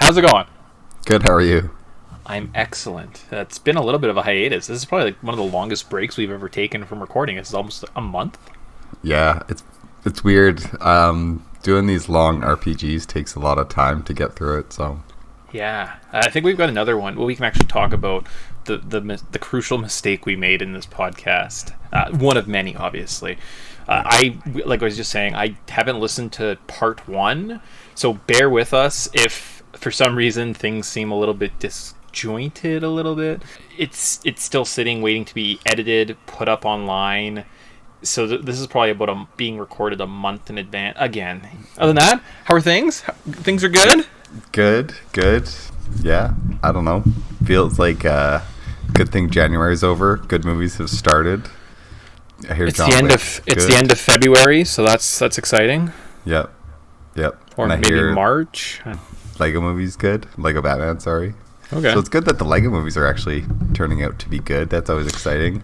how's it going? Good, how are you? I'm excellent. It's been a little bit of a hiatus. This is probably like one of the longest breaks we've ever taken from recording. It's almost a month. Yeah, it's weird. Doing these long RPGs takes a lot of time to get through it, so... Yeah, I think we've got another one. Well, we can actually talk about the crucial mistake we made in this podcast. One of many, obviously. Like I was just saying, I haven't listened to part one, so bear with us if, for some reason, things seem a little bit disjointed a little bit. It's still sitting, waiting to be edited, put up online. So this is probably about being recorded a month in advance. Again, other than that, how are things? Things are good? Good. Yeah, I don't know. Feels like good thing January's over. Good movies have started. I hear it's the end of February, so that's exciting. Yep. Or and maybe March. Lego movies good. Lego Batman, sorry. Okay. So it's good that the Lego movies are actually turning out to be good. That's always exciting.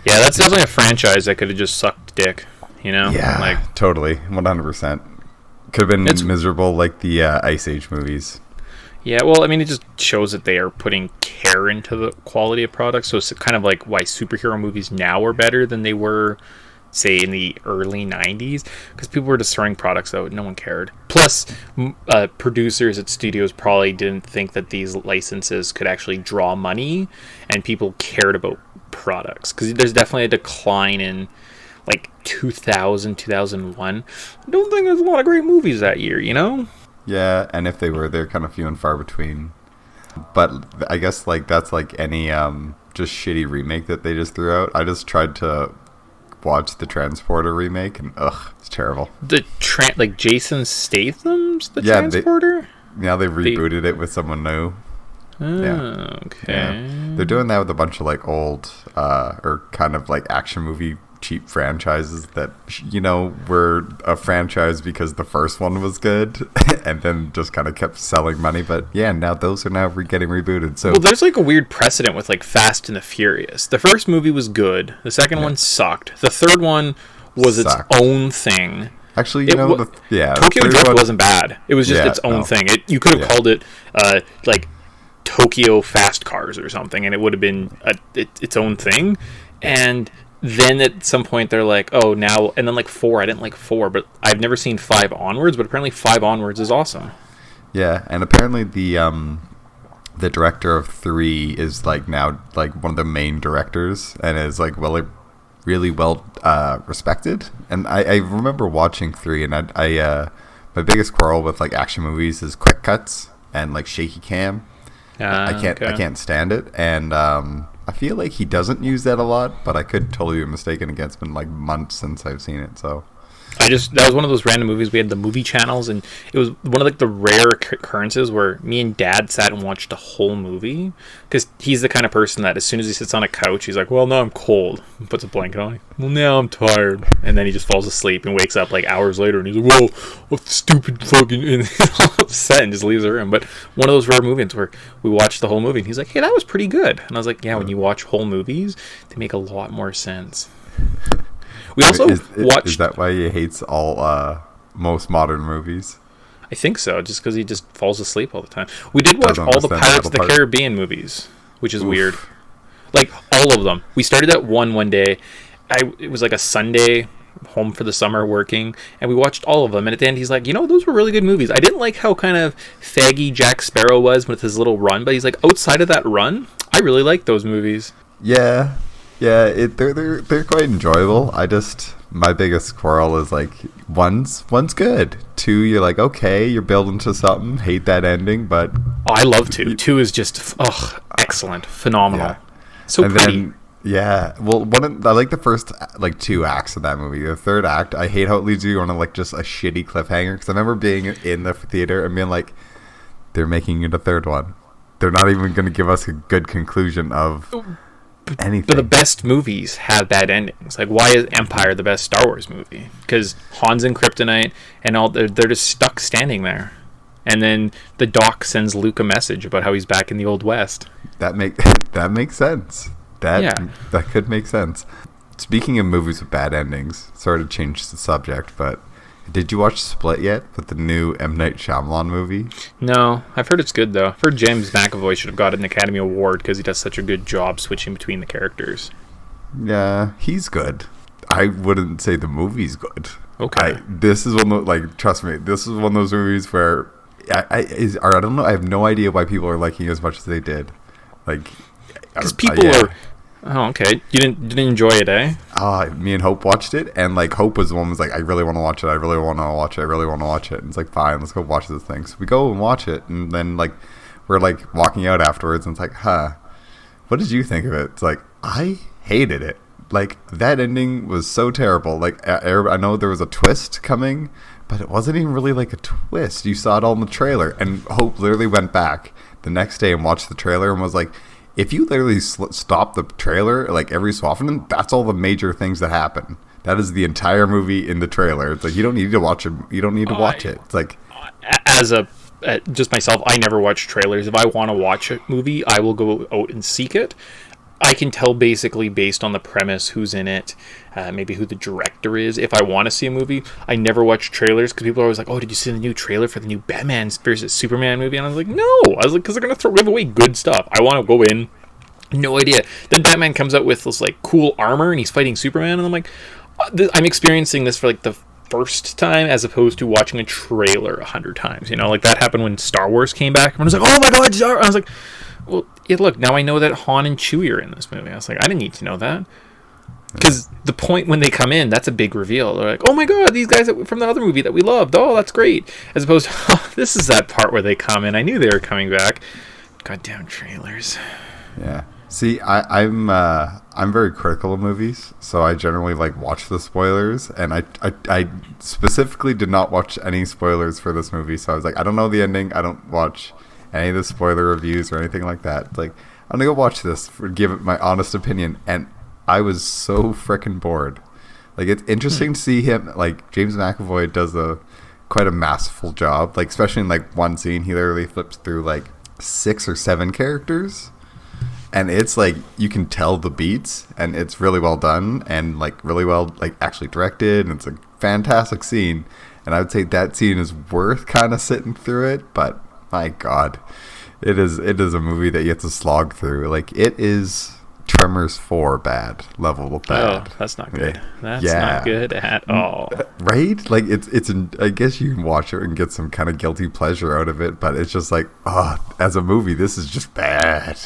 Yeah, that's definitely a franchise that could have just sucked dick, you know? Yeah, totally. 100%. Could have been miserable like the Ice Age movies. Yeah, well, I mean, it just shows that they are putting care into the quality of products. So it's kind of like why superhero movies now are better than they were, say, in the early 90s. Because people were destroying products that no one cared. Plus, producers at studios probably didn't think that these licenses could actually draw money. And people cared about products. Because there's definitely a decline in... like 2000, 2001. I don't think there's a lot of great movies that year, you know? Yeah, and if they were, they're kind of few and far between. But I guess like that's like any just shitty remake that they just threw out. I just tried to watch the Transporter remake, and it's terrible. Like Jason Statham's Transporter? They rebooted it with someone new. Oh, yeah. okay. Yeah. They're doing that with a bunch of like old or kind of like action movie cheap franchises that, you know, were a franchise because the first one was good and then just kind of kept selling money. But yeah, now those are now getting rebooted. So well, there's like a weird precedent with like Fast and the Furious. The first movie was good. The second one sucked. The third one was its own thing. Actually, Tokyo Drift wasn't bad. It was just its own thing. You could have called it like Tokyo Fast Cars or something, and it would have been its own thing. And then at some point they're like, oh, now, and then like 4, I didn't like 4, but I've never seen 5 onwards, but apparently 5 onwards is awesome. Yeah, and apparently the director of 3 is like now like one of the main directors and is like really well respected. And I remember watching 3, and I my biggest quarrel with like action movies is quick cuts and like shaky cam. I can't stand it, and I feel like he doesn't use that a lot, but I could totally be mistaken again. It's been like months since I've seen it, so... that was one of those random movies. We had the movie channels, and it was one of like the rare occurrences where me and Dad sat and watched a whole movie, because he's the kind of person that as soon as he sits on a couch, he's like, well, now I'm cold, and puts a blanket on, well, now I'm tired, and then he just falls asleep and wakes up like hours later, and he's like, whoa, what stupid fucking, and he's all upset and just leaves the room. But one of those rare movies where we watched the whole movie, and he's like, hey, that was pretty good. And I was like, yeah, when you watch whole movies, they make a lot more sense. We also watched... Is that why he hates all most modern movies? I think so, just because he just falls asleep all the time. We did watch all the Pirates of the Caribbean movies, which is weird. Like, all of them. We started at one day. It was like a Sunday, home for the summer working, and we watched all of them. And at the end, he's like, you know, those were really good movies. I didn't like how kind of faggy Jack Sparrow was with his little run, but he's like, outside of that run, I really like those movies. Yeah. Yeah, they're quite enjoyable. My biggest quarrel is like one's good. 2, you're like, okay, you're building to something. Hate that ending, but I love 2. 2 is just excellent, phenomenal, so and pretty. Then, yeah, well, I like the first like 2 acts of that movie. The third act, I hate how it leads you on like just a shitty cliffhanger. Because I remember being in the theater and being like, they're making it a third one. They're not even going to give us a good conclusion of anything. But the best movies have bad endings. Like, why is Empire the best Star Wars movie? Because Han's in Kryptonite, and they're just stuck standing there. And then the Doc sends Luke a message about how he's back in the Old West. That makes sense. That could make sense. Speaking of movies with bad endings, sorry to change the subject, but Did you watch Split yet with the new M. Night Shyamalan movie? No, I've heard it's good though. I've heard James McAvoy should have got an Academy Award because he does such a good job switching between the characters. Yeah, he's good. I wouldn't say the movie's good. Okay. This is one of trust me, this is one of those movies where I don't know. I have no idea why people are liking it as much as they did. Because people are. Oh, okay. You didn't enjoy it, eh? Me and Hope watched it, and Hope was the one who was like, I really want to watch it. I really want to watch it. I really want to watch it. And it's like, fine, let's go watch this thing. So we go and watch it, and then we're walking out afterwards, and it's like, what did you think of it? It's like, I hated it. That ending was so terrible. I know there was a twist coming, but it wasn't even really a twist. You saw it all in the trailer, and Hope literally went back the next day and watched the trailer and was like, if you literally stop the trailer every so often, that's all the major things that happen. That is the entire movie in the trailer. It's you don't need to watch it. You don't need to watch it. It's as just myself, I never watch trailers. If I want to watch a movie, I will go out and seek it. I can tell basically based on the premise who's in it, maybe who the director is. If I want to see a movie, I never watch trailers because people are always like, "Oh, did you see the new trailer for the new Batman versus Superman movie?" And I was like, "No," because they're gonna give away good stuff. I want to go in, no idea. Then Batman comes out with this cool armor and he's fighting Superman, and I'm like, I'm experiencing this for the first time as opposed to watching a trailer 100 times. That happened when Star Wars came back. Everyone was like, "Oh my god, Star Wars!" I was like, well, yeah, look, now I know that Han and Chewie are in this movie. I was like, I didn't need to know that. Because the point when they come in, that's a big reveal. They're like, oh my god, these guys from the other movie that we loved. Oh, that's great. As opposed to, this is that part where they come in. I knew they were coming back. Goddamn trailers. Yeah. See, I'm very critical of movies, so I generally watch the spoilers, and I specifically did not watch any spoilers for this movie, so I was like, I don't know the ending. I don't watch any of the spoiler reviews or anything like that. It's I'm gonna go watch this give it my honest opinion, and I was so freaking bored. It's interesting to see him. James McAvoy does quite a masterful job. Especially in one scene, he literally flips through 6 or 7 characters, and it's you can tell the beats, and it's really well done, and really well actually directed, and it's a fantastic scene. And I would say that scene is worth kind of sitting through it, but my god, it is a movie that you have to slog through. It is Tremors 4 bad level bad. Oh, that's not good. That's not good at all. Right? I guess you can watch it and get some kind of guilty pleasure out of it, but it's just as a movie, this is just bad.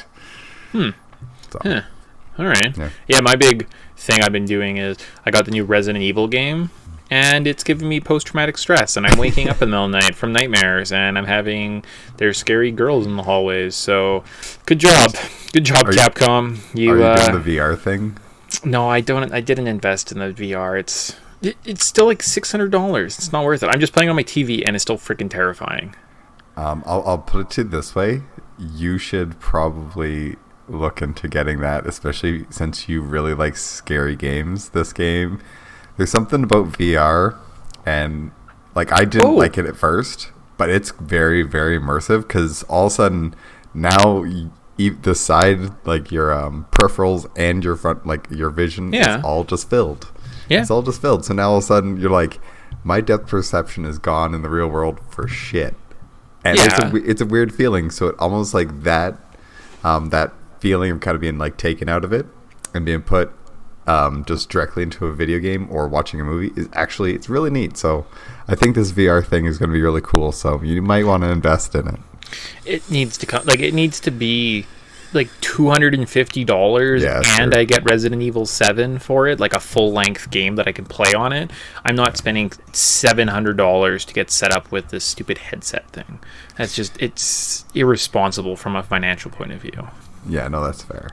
So. All right. Yeah, my big thing I've been doing is I got the new Resident Evil game, and it's giving me post-traumatic stress, and I'm waking up in the middle of the night from nightmares, and there's scary girls in the hallways. So, good job, Capcom. Are you doing the VR thing? No, I don't. I didn't invest in the VR. It's still $600. It's not worth it. I'm just playing on my TV, and it's still freaking terrifying. I'll put it to you this way: you should probably look into getting that, especially since you really like scary games. This game. There's something about VR, and I didn't like it at first, but it's very, very immersive because all of a sudden now the side, your peripherals and your front, your vision is all just filled. Yeah, it's all just filled. So now all of a sudden you're my depth perception is gone in the real world for shit, and it's a weird feeling. So it almost that feeling of kind of being taken out of it and being put just directly into a video game or watching a movie is actually, it's really neat. So I think this VR thing is going to be really cool. So you might want to invest in it. It needs to come, it needs to be $250, and I get Resident Evil 7 for it, a full length game that I can play on it. I'm not spending $700 to get set up with this stupid headset thing. That's just, it's irresponsible from a financial point of view. Yeah, no, that's fair.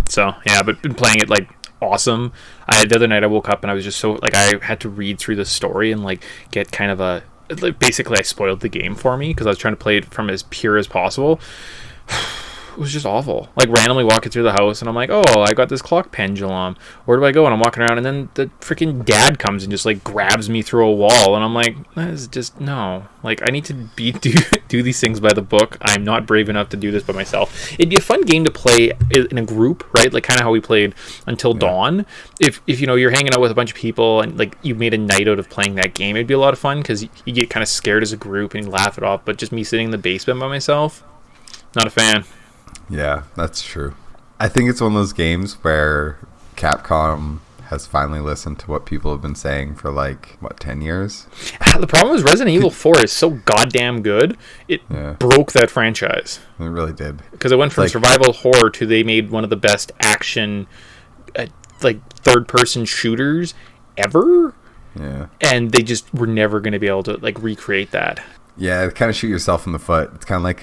So yeah, but been playing it awesome. The other night I woke up and I was just so I had to read through the story and get kind of basically I spoiled the game for me because I was trying to play it from as pure as possible. it was just awful. Like, randomly walking through the house, and I'm like, oh, I got this clock pendulum. Where do I go? And I'm walking around, and then the freaking dad comes and just, like, grabs me through a wall, and I'm like, that is just, no. Like, I need to do these things by the book. I'm not brave enough to do this by myself. It'd be a fun game to play in a group, right? Like, kind of how we played Until Dawn. If you know, you're hanging out with a bunch of people, and, like, you made a night out of playing that game, it'd be a lot of fun, because you get kind of scared as a group, and you laugh it off, but just me sitting in the basement by myself, not a fan. Yeah, that's true. I think it's one of those games where Capcom has finally listened to what people have been saying for, like, 10 years? The problem is Resident Evil 4 is so goddamn good, it broke that franchise. It really did. Because it went from survival horror to they made one of the best action, like, third-person shooters ever. Yeah. And they just were never going to be able to, like, recreate that. Yeah, kind of shoot yourself in the foot. It's kind of like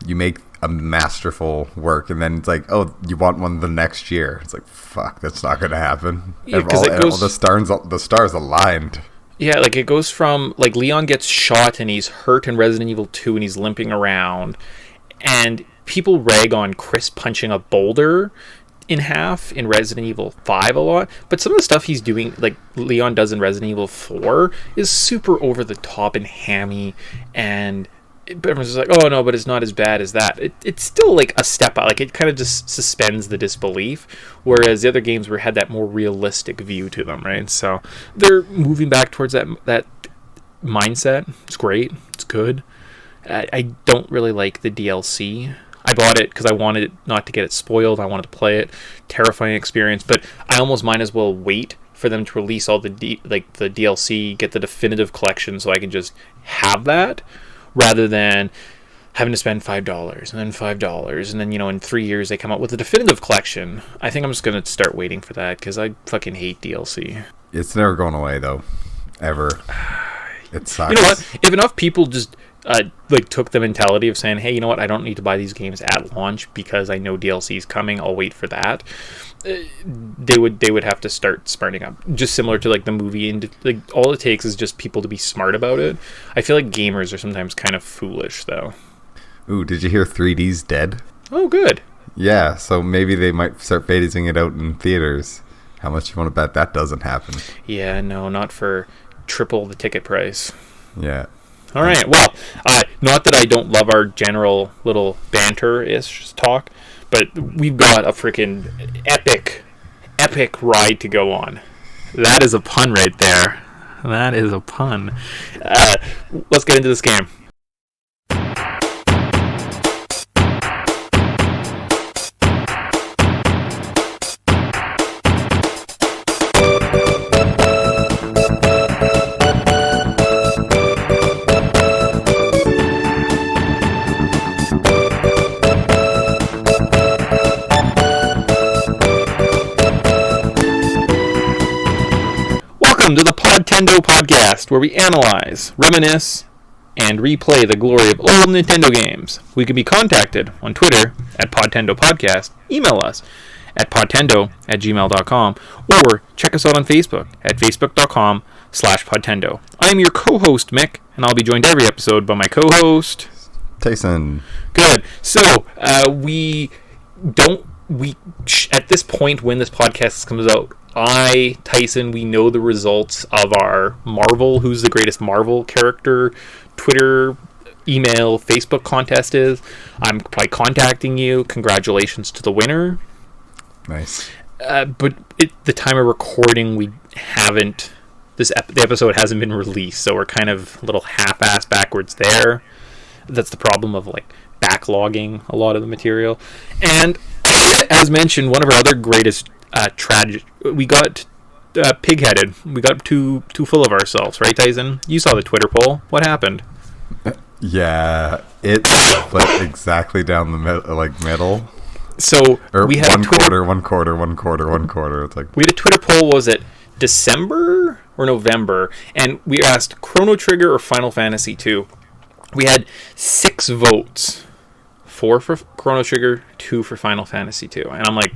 you make a masterful work, and then it's like, oh, you want one the next year. It's like, fuck, that's not going to happen. Yeah, all the stars aligned. Yeah, like, it goes from, like, Leon gets shot, and he's hurt in Resident Evil 2, and he's limping around, and people rag on Chris punching a boulder in half in Resident Evil 5 a lot, but some of the stuff he's doing, like Leon does in Resident Evil 4, is super over the top and hammy, and everyone's just like, oh no, but it's not as bad as that. It's still, like, a step out. Like, it kind of just suspends the disbelief, whereas the other games had that more realistic view to them, right? So they're moving back towards that mindset. It's great. It's good. I don't really like the DLC. I bought it because I wanted it not to get it spoiled. I wanted to play it. Terrifying experience, but I almost might as well wait for them to release all the DLC, get the definitive collection, so I can just have that, rather than having to spend $5 and then $5, and then, you know, in 3 years they come out with a definitive collection. I think I'm just going to start waiting for that, because I fucking hate DLC. It's never going away, though. Ever. It sucks. You know what? If enough people just took the mentality of saying, hey, you know what, I don't need to buy these games at launch because I know DLC is coming, I'll wait for that, they would have to start smarting up, just similar to, like, the movie. And, like, all it takes is just people to be smart about it. I feel like gamers are sometimes kind of foolish, though. Ooh, did you hear 3D's dead? Oh, good. Yeah, so maybe they might start phasing it out in theaters. How much you want to bet that doesn't happen? Yeah, no, not for triple the ticket price. Yeah. All right, well, not that I don't love our general little banter-ish talk, but we've got a freaking epic ride to go on. That is a pun right there. That is a pun. Let's get into this game. Welcome to the Podtendo podcast, where we analyze, reminisce, and replay the glory of old Nintendo games. We can be contacted on Twitter at Podtendo Podcast, email us at podtendo@gmail.com, or check us out on Facebook at facebook.com/Podtendo. I am your co-host, Mick, and I'll be joined every episode by my co-host, Tyson. Good. So, at this point when this podcast comes out, Tyson, we know the results of our Marvel, who's the greatest Marvel character, Twitter, email, Facebook contest is. I'm probably contacting you. Congratulations to the winner. Nice. But at the time of recording, we haven't, the episode hasn't been released, so we're kind of a little half-assed backwards there. That's the problem of, like, backlogging a lot of the material. And as mentioned, one of our other greatest we got pig-headed. We got too full of ourselves, right, Tyson? You saw the Twitter poll. What happened? Yeah, it split exactly down the middle. So we had one quarter. It's like, we had a Twitter poll. Was it December or November? And we asked Chrono Trigger or Final Fantasy 2. We had 6 votes. 4 for Chrono Trigger, 2 for Final Fantasy 2. And I'm like,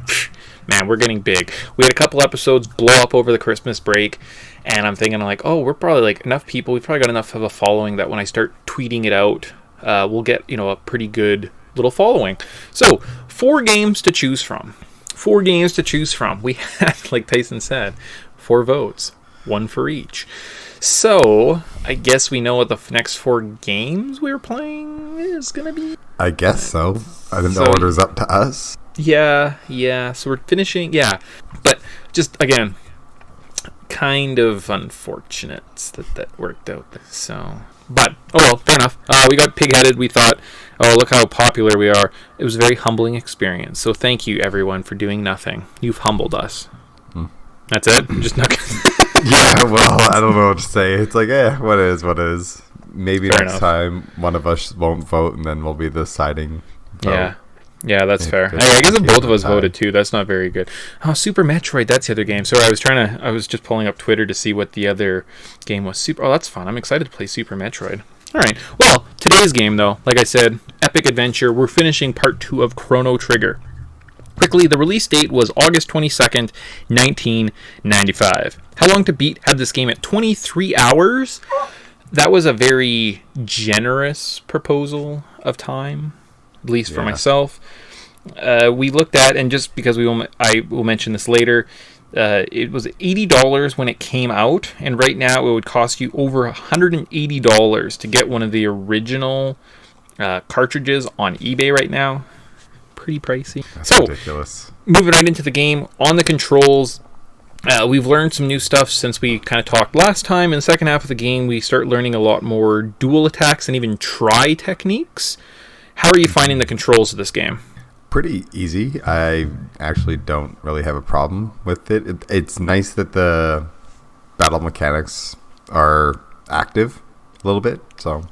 man, we're getting big. We had a couple episodes blow up over the Christmas break, and I'm thinking, like, oh, we're probably, like, enough people. We've probably got enough of a following that when I start tweeting it out, we'll get, you know, a pretty good little following. So 4 games to choose from. 4 games to choose from. We had, like Tyson said, 4 votes, 1 for each. So I guess we know what the next 4 games we're playing is gonna be. I guess so. I think the order's up to us. Yeah. So we're finishing. Yeah, but just again, kind of unfortunate that worked out. So, but oh well, fair enough. We got pig-headed. We thought, oh, look how popular we are. It was a very humbling experience. So thank you, everyone, for doing nothing. You've humbled us. That's it. Just not. Yeah. Well, I don't know what to say. It's like, what is. Maybe fair next enough. time one of us won't vote, and then we'll be the deciding vote. Yeah, that's fair. I guess if both of us voted too, that's not very good. Oh, Super Metroid, that's the other game. Sorry, I was just pulling up Twitter to see what the other game was. Oh, that's fun. I'm excited to play Super Metroid. All right. Well, today's game, though, like I said, epic adventure. We're finishing part 2 of Chrono Trigger. Quickly, the release date was August 22nd, 1995. How long to beat had this game at 23 hours? That was a very generous proposal of time, at least for myself. We looked at, and just because I will mention this later, it was $80 when it came out, and right now it would cost you over $180 to get one of the original cartridges on eBay right now. Pretty pricey. That's so ridiculous. Moving right into the game, on the controls, we've learned some new stuff since we kind of talked last time. In the second half of the game, we start learning a lot more dual attacks and even try techniques. How are you finding the controls of this game? Pretty easy. I actually don't really have a problem with it. It's nice that the battle mechanics are active a little bit, so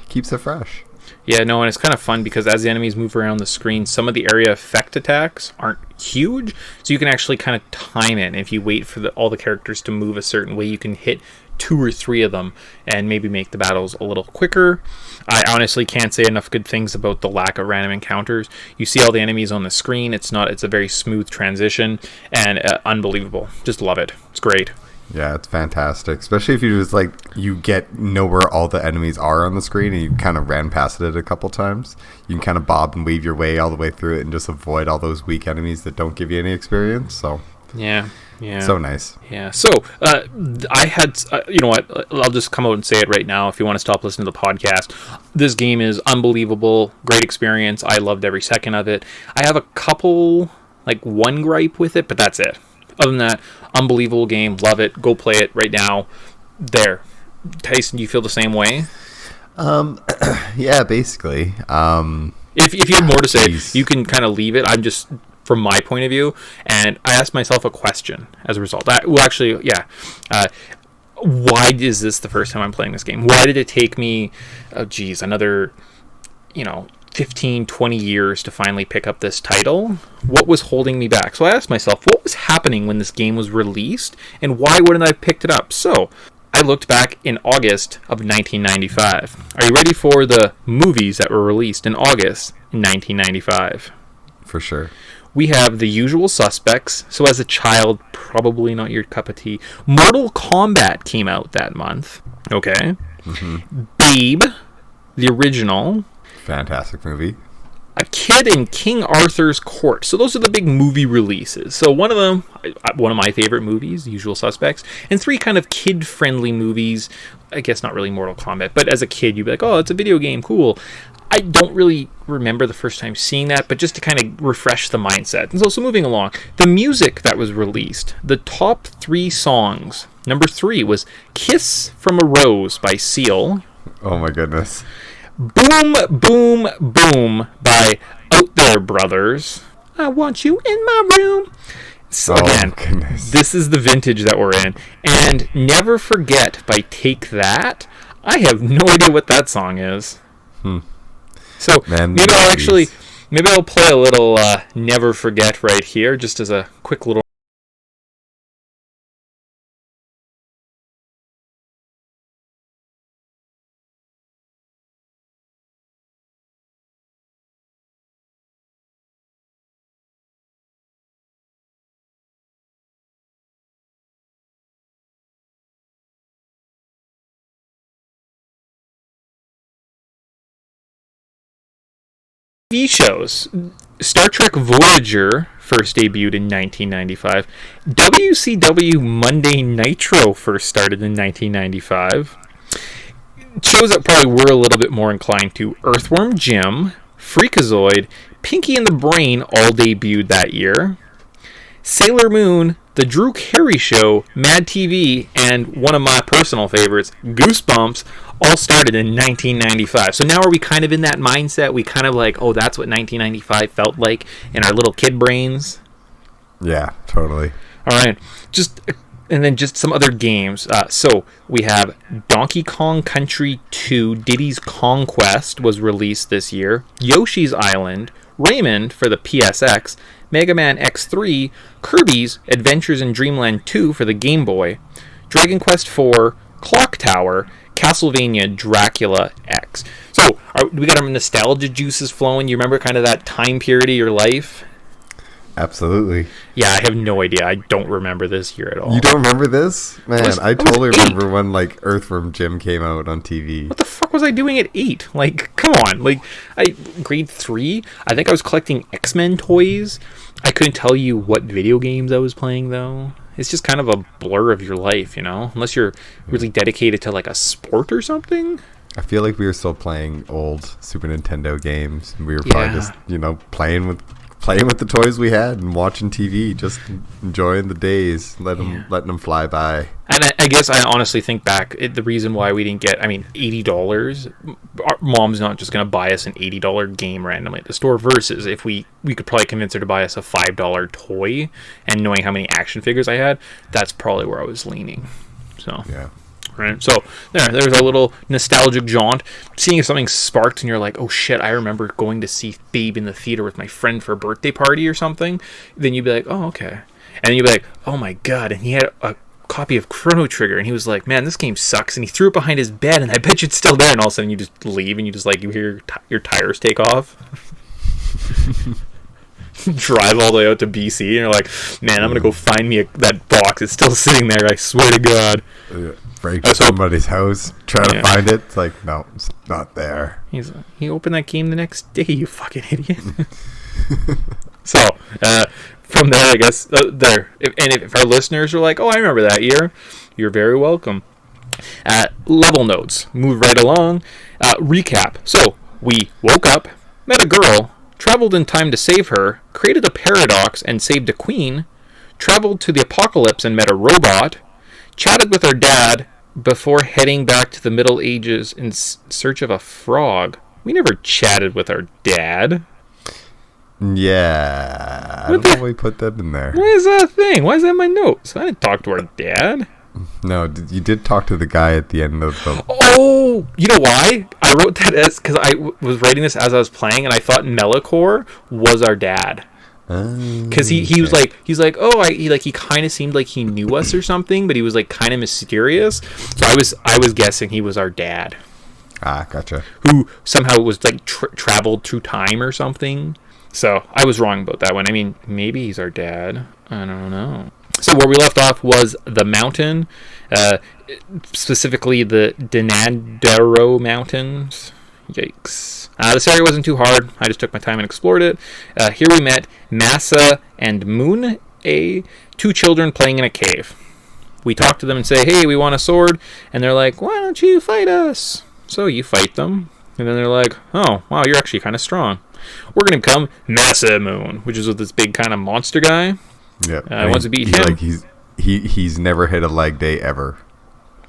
keeps it fresh. Yeah, no, and it's kind of fun because as the enemies move around the screen, some of the area effect attacks aren't huge, so you can actually kind of time it. And if you wait for all the characters to move a certain way, you can hit 2 or 3 of them and maybe make the battles a little quicker. I honestly can't say enough good things about the lack of random encounters. You see all the enemies on the screen. It's a very smooth transition and unbelievable. Just love it. It's great. Yeah, it's fantastic. Especially if you just you know where all the enemies are on the screen and you kind of ran past it a couple times. You can kind of bob and weave your way all the way through it and just avoid all those weak enemies that don't give you any experience. So yeah. So nice. Yeah. So I had, you know what? I'll just come out and say it right now. If you want to stop listening to the podcast, this game is unbelievable. Great experience. I loved every second of it. I have a couple, one gripe with it, but that's it. Other than that, unbelievable game. Love it. Go play it right now. There. Tyson, do you feel the same way? Yeah, basically. If you have more to say, you can kind of leave it. I'm just, from my point of view, and I asked myself a question as a result. Why is this the first time I'm playing this game? Why did it take me, another, 15, 20 years to finally pick up this title? What was holding me back? So I asked myself, what was happening when this game was released, and why wouldn't I have picked it up? So I looked back in August of 1995. Are you ready for the movies that were released in August in 1995? For sure. We have The Usual Suspects. So as a child, probably not your cup of tea. Mortal Kombat came out that month. Okay. Mm-hmm. Babe, the original. Fantastic movie. A Kid in King Arthur's Court. So those are the big movie releases. So one of them, one of my favorite movies, The Usual Suspects, and 3 kind of kid-friendly movies. I guess not really Mortal Kombat, but as a kid, you'd be like, oh, it's a video game, cool. I don't really remember the first time seeing that, but just to kind of refresh the mindset. And so moving along, the music that was released, the top 3 songs. Number 3 was Kiss from a Rose by Seal. Oh my goodness. Boom, Boom, Boom by Out There Brothers. I want you in my room. So again, this is the vintage that we're in. And Never Forget by Take That. I have no idea what that song is. So maybe I'll play a little Never Forget right here, just as a quick little TV shows. Star Trek Voyager first debuted in 1995. WCW Monday Nitro first started in 1995. Shows that probably were a little bit more inclined to Earthworm Jim, Freakazoid, Pinky and the Brain all debuted that year. Sailor Moon, The Drew Carey Show, Mad TV, and one of my personal favorites, Goosebumps, all started in 1995. So now are we kind of in that mindset? We kind of like, oh, that's what 1995 felt like in our little kid brains? Yeah, totally. All right. And then just some other games. So we have Donkey Kong Country 2, Diddy's Kong Quest was released this year. Yoshi's Island, Rayman for the PSX, Mega Man X3, Kirby's Adventures in Dreamland 2 for the Game Boy, Dragon Quest IV, Clock Tower, Castlevania Dracula X. So, we got our nostalgia juices flowing. You remember kind of that time period of your life? Absolutely. Yeah, I have no idea. I don't remember this year at all. You don't remember this? Man, I totally 8. remember when, like, Earthworm Jim came out on TV. What the fuck was I doing at 8? Like, come on. Like, grade 3, I think I was collecting X-Men toys. I couldn't tell you what video games I was playing, though. It's just kind of a blur of your life, you know? Unless you're really dedicated to, like, a sport or something. I feel like we were still playing old Super Nintendo games. We were probably just, playing with the toys we had and watching TV, just enjoying the days, letting them fly by. And I guess I honestly think back, the reason why we didn't get, $80, our mom's not just going to buy us an $80 game randomly at the store, versus if we could probably convince her to buy us a $5 toy, and knowing how many action figures I had, that's probably where I was leaning. So, yeah. Right. So there's a little nostalgic jaunt. Seeing if something sparked and you're like, oh shit, I remember going to see Babe in the theater with my friend for a birthday party or something. Then you'd be like, oh, okay. And then you'd be like, oh my god. And he had a copy of Chrono Trigger and he was like, man, this game sucks. And he threw it behind his bed and I bet you it's still there. And all of a sudden you just leave and you just like, you hear your tires take off. Drive all the way out to BC and you're like, man, I'm going to go find me that box. It's still sitting there. I swear to God. Break to somebody's house, try to find it. It's like, no, it's not there. He opened that game the next day, you fucking idiot. So, from there, I guess, if our listeners are like, oh, I remember that year, you're very welcome. Level notes, move right along. Recap. So, we woke up, met a girl, traveled in time to save her, created a paradox and saved a queen, traveled to the apocalypse and met a robot, chatted with our dad before heading back to the Middle Ages in search of a frog. We never chatted with our dad. Yeah. I don't know why we put that in there. Why is that a thing? Why is that in my notes? I didn't talk to our dad. No, you did talk to the guy at the end of the... Oh! You know why? I wrote that as... Because I was writing this as I was playing, and I thought Mellicore was our dad. Because he was like, he's like, oh, he kind of seemed like he knew us or something, but he was like kind of mysterious. So I was guessing he was our dad. Ah, gotcha. Who somehow was like traveled through time or something. So I was wrong about that one. I mean, maybe he's our dad. I don't know. So where we left off was the mountain, specifically the Denadero Mountains. Yikes. This area wasn't too hard. I just took my time and explored it. Here we met Massa and Moon, two children playing in a cave. We talk to them and say, hey, we want a sword. And they're like, why don't you fight us? So you fight them. And then they're like, oh, wow, you're actually kind of strong. We're going to become Massa Moon, which is with this big kind of monster guy. Yep. Once we beat him. Like he's never hit a leg day ever.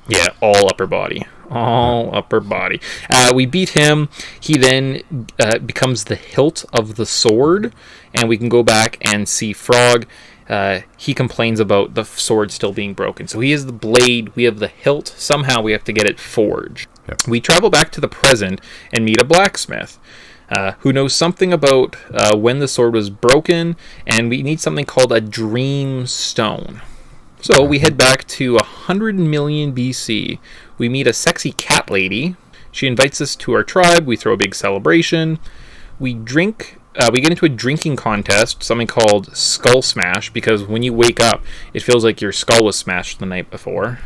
Yeah, all upper body. All upper body. We beat him. He then becomes the hilt of the sword, and we can go back and see Frog. He complains about the sword still being broken. So he is the blade. We have the hilt. Somehow we have to get it forged. Yep. We travel back to the present and meet a blacksmith who knows something about when the sword was broken, and we need something called a dream stone. So we head back to 100 million BC. We meet a sexy cat lady. She invites us to our tribe. We throw a big celebration. We drink. We get into a drinking contest, something called Skull Smash, because when you wake up, it feels like your skull was smashed the night before.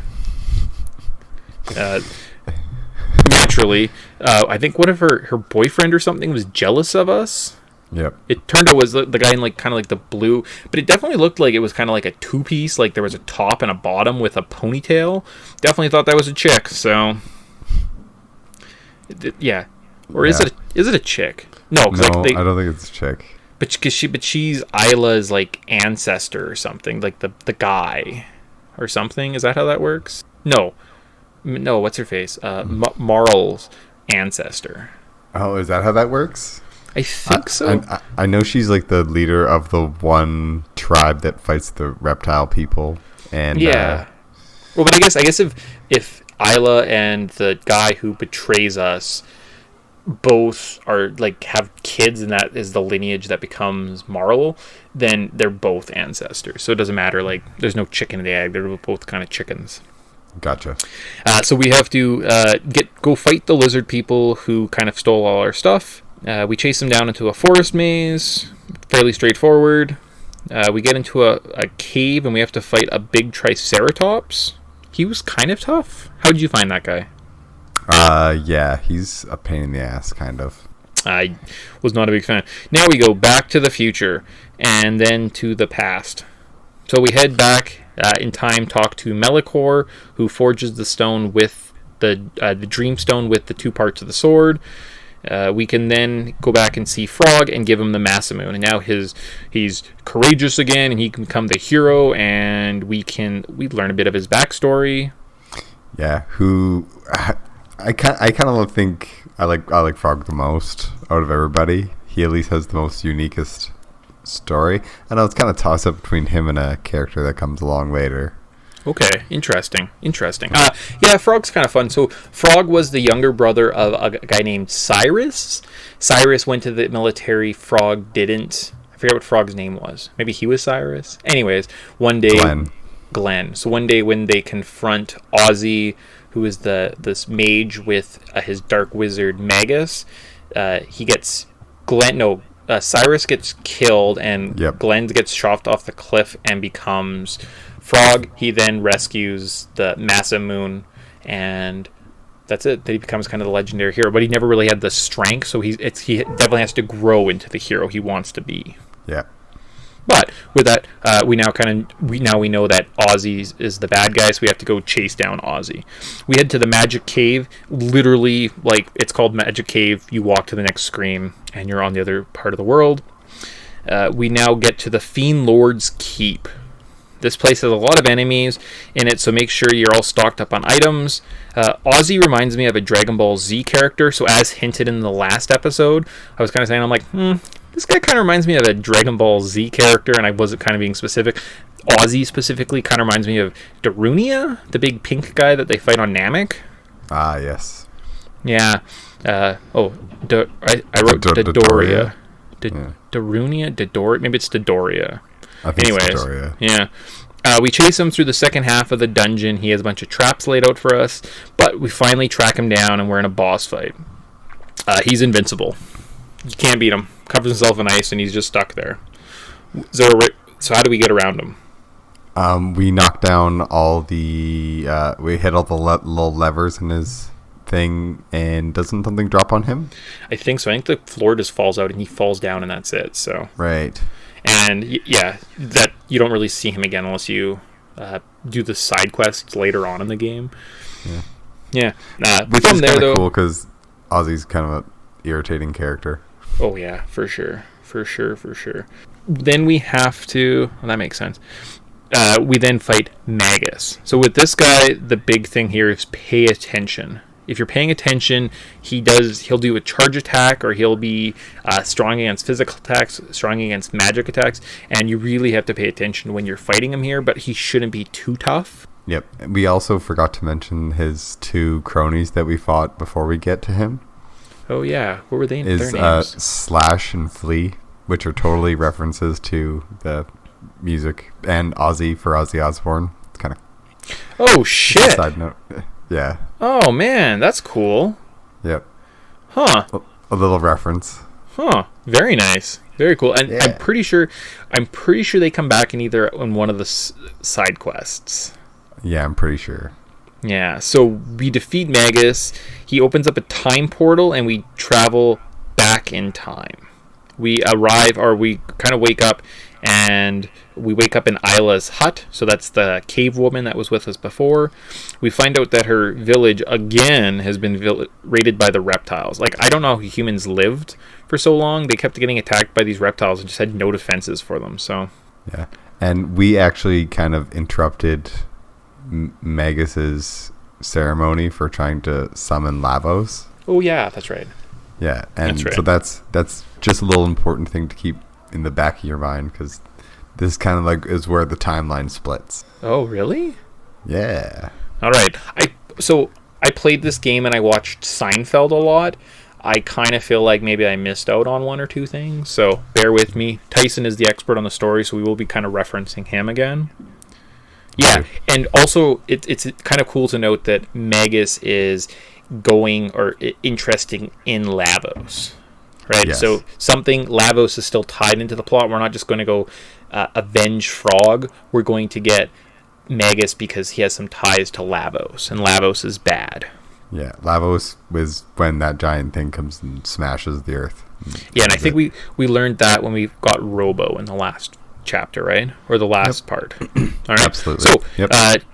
naturally, I think one of her boyfriend or something was jealous of us. Yep. It turned out was the guy in like kind of like the blue, but it definitely looked like it was kind of like a two-piece. Like there was a top and a bottom with a ponytail. Definitely thought that was a chick. So, yeah. Or is it a chick? No, No, like I don't think it's a chick. But she's Isla's like ancestor or something, like the guy or something. Is that how that works? No, what's her face? Marl's ancestor. Oh, is that how that works? I think so. I know she's like the leader of the one tribe that fights the reptile people, and yeah. Well, but I guess if Isla and the guy who betrays us both are like have kids, and that is the lineage that becomes Marl, then they're both ancestors. So it doesn't matter. Like there's no chicken and the egg. They're both kind of chickens. Gotcha. So we have to go fight the lizard people who kind of stole all our stuff. We chase them down into a forest maze. Fairly straightforward. We get into a cave and we have to fight a big triceratops. He was kind of tough. How did you find that guy? Yeah, he's a pain in the ass, kind of. I was not a big fan. Now we go back to the future and then to the past. So we head back in time, talk to Mellicore, who forges the stone with the dream stone with the two parts of the sword. We can then go back and see Frog and give him the Masamune, and now he's courageous again, and he can become the hero. And we learn a bit of his backstory. Yeah, I kind of think I like Frog the most out of everybody. He at least has the most uniquest story. I know it's kind of toss up between him and a character that comes along later. Okay, interesting. Yeah, Frog's kind of fun. So Frog was the younger brother of a guy named Cyrus. Cyrus went to the military. Frog didn't. I forget what Frog's name was. Maybe he was Cyrus. Anyways, one day... Glenn. So one day when they confront Ozzy, who is this mage with his dark wizard Magus, Cyrus gets killed, and Glenn gets shoved off the cliff and becomes Frog. He then rescues the Masamune, and that's it. He becomes kind of the legendary hero, but he never really had the strength, so he definitely has to grow into the hero he wants to be. Yeah. But with that, we know that Ozzy is the bad guy, so we have to go chase down Ozzy. We head to the Magic Cave. Literally, like, it's called Magic Cave. You walk to the next screen, and you're on the other part of the world. We now get to the Fiendlord's Keep. This place has a lot of enemies in it, so make sure you're all stocked up on items. Ozzy reminds me of a Dragon Ball Z character, so as hinted in the last episode, I was kind of saying, I'm like, this guy kind of reminds me of a Dragon Ball Z character, and I wasn't kind of being specific. Ozzy specifically kind of reminds me of Darunia, the big pink guy that they fight on Namek. Ah, yes. Yeah. I wrote Dodoria. Darunia? Dodoria? Maybe it's Dodoria. I think it's Dodoria. Yeah. We chase him through the second half of the dungeon. He has a bunch of traps laid out for us, but we finally track him down, and we're in a boss fight. He's invincible. You can't beat him. Covers himself in ice, and he's just stuck there. So how do we get around him? We knock down all the... we hit all the little levers in his thing, and doesn't something drop on him? I think so. I think the floor just falls out, and he falls down, and that's it. So right. And that you don't really see him again unless you do the side quests later on in the game. Yeah. Which is kind of cool, because Ozzy's kind of an irritating character. Oh yeah, for sure. Then we have to... Well, that makes sense. We then fight Magus. So with this guy, the big thing here is pay attention. If you're paying attention, he'll do a charge attack, or he'll be strong against physical attacks, strong against magic attacks, and you really have to pay attention when you're fighting him here, but he shouldn't be too tough. Yep. We also forgot to mention his two cronies that we fought before we get to him. Oh yeah, what were they? Their names? Slash and Flea, which are totally references to the music, and Ozzy for Ozzy Osbourne. It's kind of... Oh shit! Side note. Yeah. Oh man, that's cool. Yep. Huh. A little reference. Huh. Very nice. Very cool. And yeah. I'm pretty sure they come back in one of the side quests. Yeah, I'm pretty sure. Yeah, so we defeat Magus. He opens up a time portal, and we travel back in time. We arrive, or we kind of wake up, and we wake up in Isla's hut. So that's the cave woman that was with us before. We find out that her village, again, has been raided by the reptiles. Like, I don't know how humans lived for so long. They kept getting attacked by these reptiles and just had no defenses for them, so... Yeah, and we actually kind of interrupted Magus's ceremony for trying to summon Lavos. Oh yeah, that's right. Yeah, and that's right. So that's just a little important thing to keep in the back of your mind, because this kind of like is where the timeline splits. Oh really? Yeah. All right. I played this game and I watched Seinfeld a lot. I kind of feel like maybe I missed out on one or two things, so bear with me. Tyson is the expert on the story, so we will be kind of referencing him again. Yeah, and also it's kind of cool to note that Magus is going or interesting in Lavos, right? Yes. So Lavos is still tied into the plot. We're not just going to go avenge Frog. We're going to get Magus because he has some ties to Lavos, and Lavos is bad. Yeah, Lavos was when that giant thing comes and smashes the earth. Yeah, and I think we learned that when we got Robo in the last chapter, right? Or the last part. All right. Absolutely. So,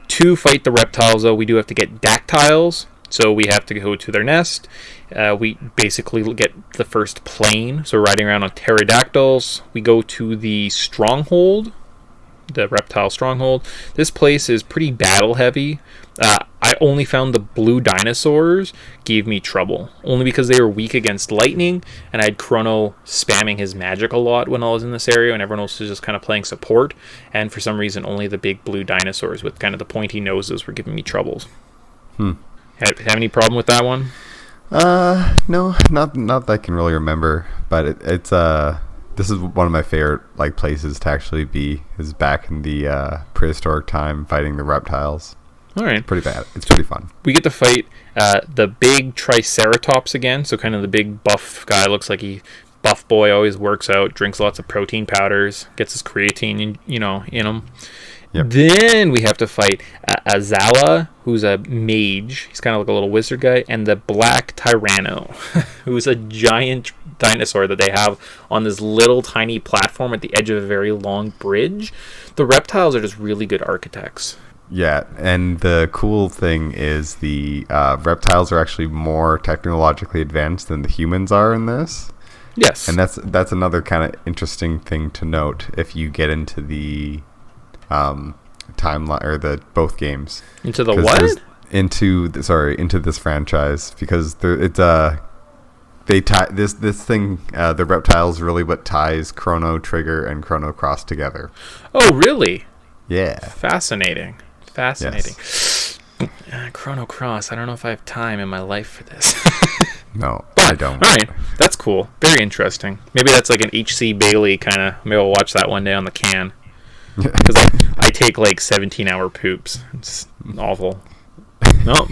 to fight the reptiles, though, we do have to get dactyls. So we have to go to their nest. We basically get the first plane. So we're riding around on pterodactyls. We go to the stronghold, the Reptile Stronghold. This place is pretty battle heavy. I only found the blue dinosaurs gave me trouble, only because they were weak against lightning, and I had Chrono spamming his magic a lot when I was in this area, and everyone else was just kind of playing support, and for some reason only the big blue dinosaurs with kind of the pointy noses were giving me troubles. Have any problem with that one? No, not that I can really remember, but it's this is one of my favorite like places to actually be, is back in the prehistoric time fighting the reptiles. All right. Pretty bad. It's pretty fun. We get to fight the big Triceratops again, so kind of the big buff guy. Looks like buff boy, always works out, drinks lots of protein powders, gets his creatine in him. Yep. Then we have to fight Azala, who's a mage. He's kind of like a little wizard guy, and the Black Tyranno, who's a giant dinosaur that they have on this little tiny platform at the edge of a very long bridge. The reptiles are just really good architects. Yeah, and the cool thing is the reptiles are actually more technologically advanced than the humans are in this. Yes. And that's another kind of interesting thing to note if you get into the timeline, or the both games. Into the what? Into this franchise, because they tie this thing, the reptiles really what ties Chrono Trigger and Chrono Cross together. Oh, really? Yeah. Fascinating. Yes. Chrono Cross. I don't know if I have time in my life for this. No, but, I don't. All right. That's cool. Very interesting. Maybe that's like an H.C. Bailey kind of... Maybe I'll watch that one day on the can. Because I take like 17-hour poops. It's awful. No,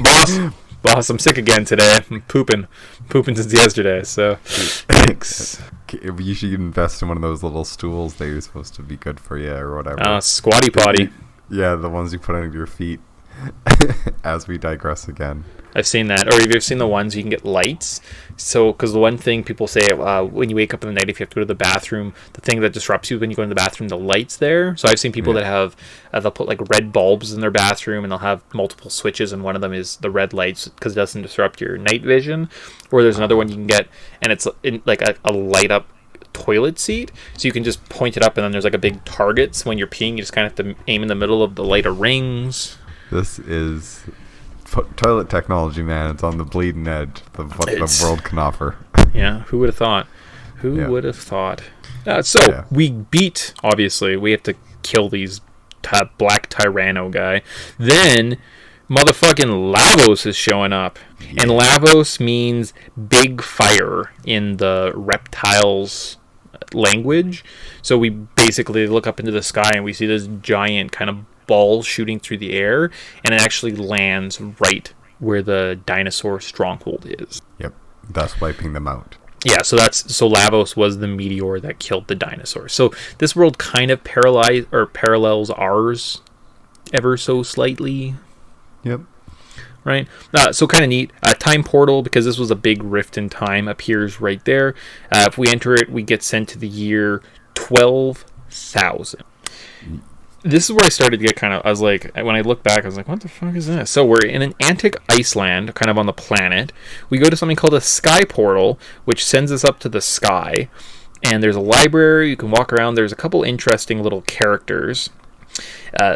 boss, I'm sick again today. I'm pooping since yesterday, so thanks. You should invest in one of those little stools that you're supposed to be good for you or whatever. Squatty potty. Yeah, the ones you put under your feet. As we digress again. I've seen that. Or have you ever seen the ones you can get lights? So, because the one thing people say when you wake up in the night, if you have to go to the bathroom, the thing that disrupts you when you go in the bathroom, the light's there. So I've seen people that have, they'll put like red bulbs in their bathroom, and they'll have multiple switches, and one of them is the red lights because it doesn't disrupt your night vision. Or there's another one you can get, and it's in like a light up toilet seat, so you can just point it up, and then there's like a big target. So when you're peeing, you just kind of have to aim in the middle of the light of rings. This is toilet technology, man. It's on the bleeding edge of what the world can offer. Yeah, who would have thought? Who would have thought? We beat, obviously, we have to kill these Black Tyranno guy. Then motherfucking Lavos is showing up. Yeah. And Lavos means big fire in the reptiles language. So we basically look up into the sky and we see this giant kind of ball shooting through the air, and it actually lands right where the dinosaur stronghold is. Yep, thus wiping them out. Yeah, so Lavos was the meteor that killed the dinosaur. So this world kind of parallels ours ever so slightly. Yep. right? So kind of neat. Time portal, because this was a big rift in time, appears right there. If we enter it, we get sent to the year 12,000. This is where I started to get kind of, I was like, when I look back, I was like, what the fuck is this? So we're in an antic Iceland, kind of on the planet. We go to something called a sky portal, which sends us up to the sky. And there's a library, you can walk around. There's a couple interesting little characters.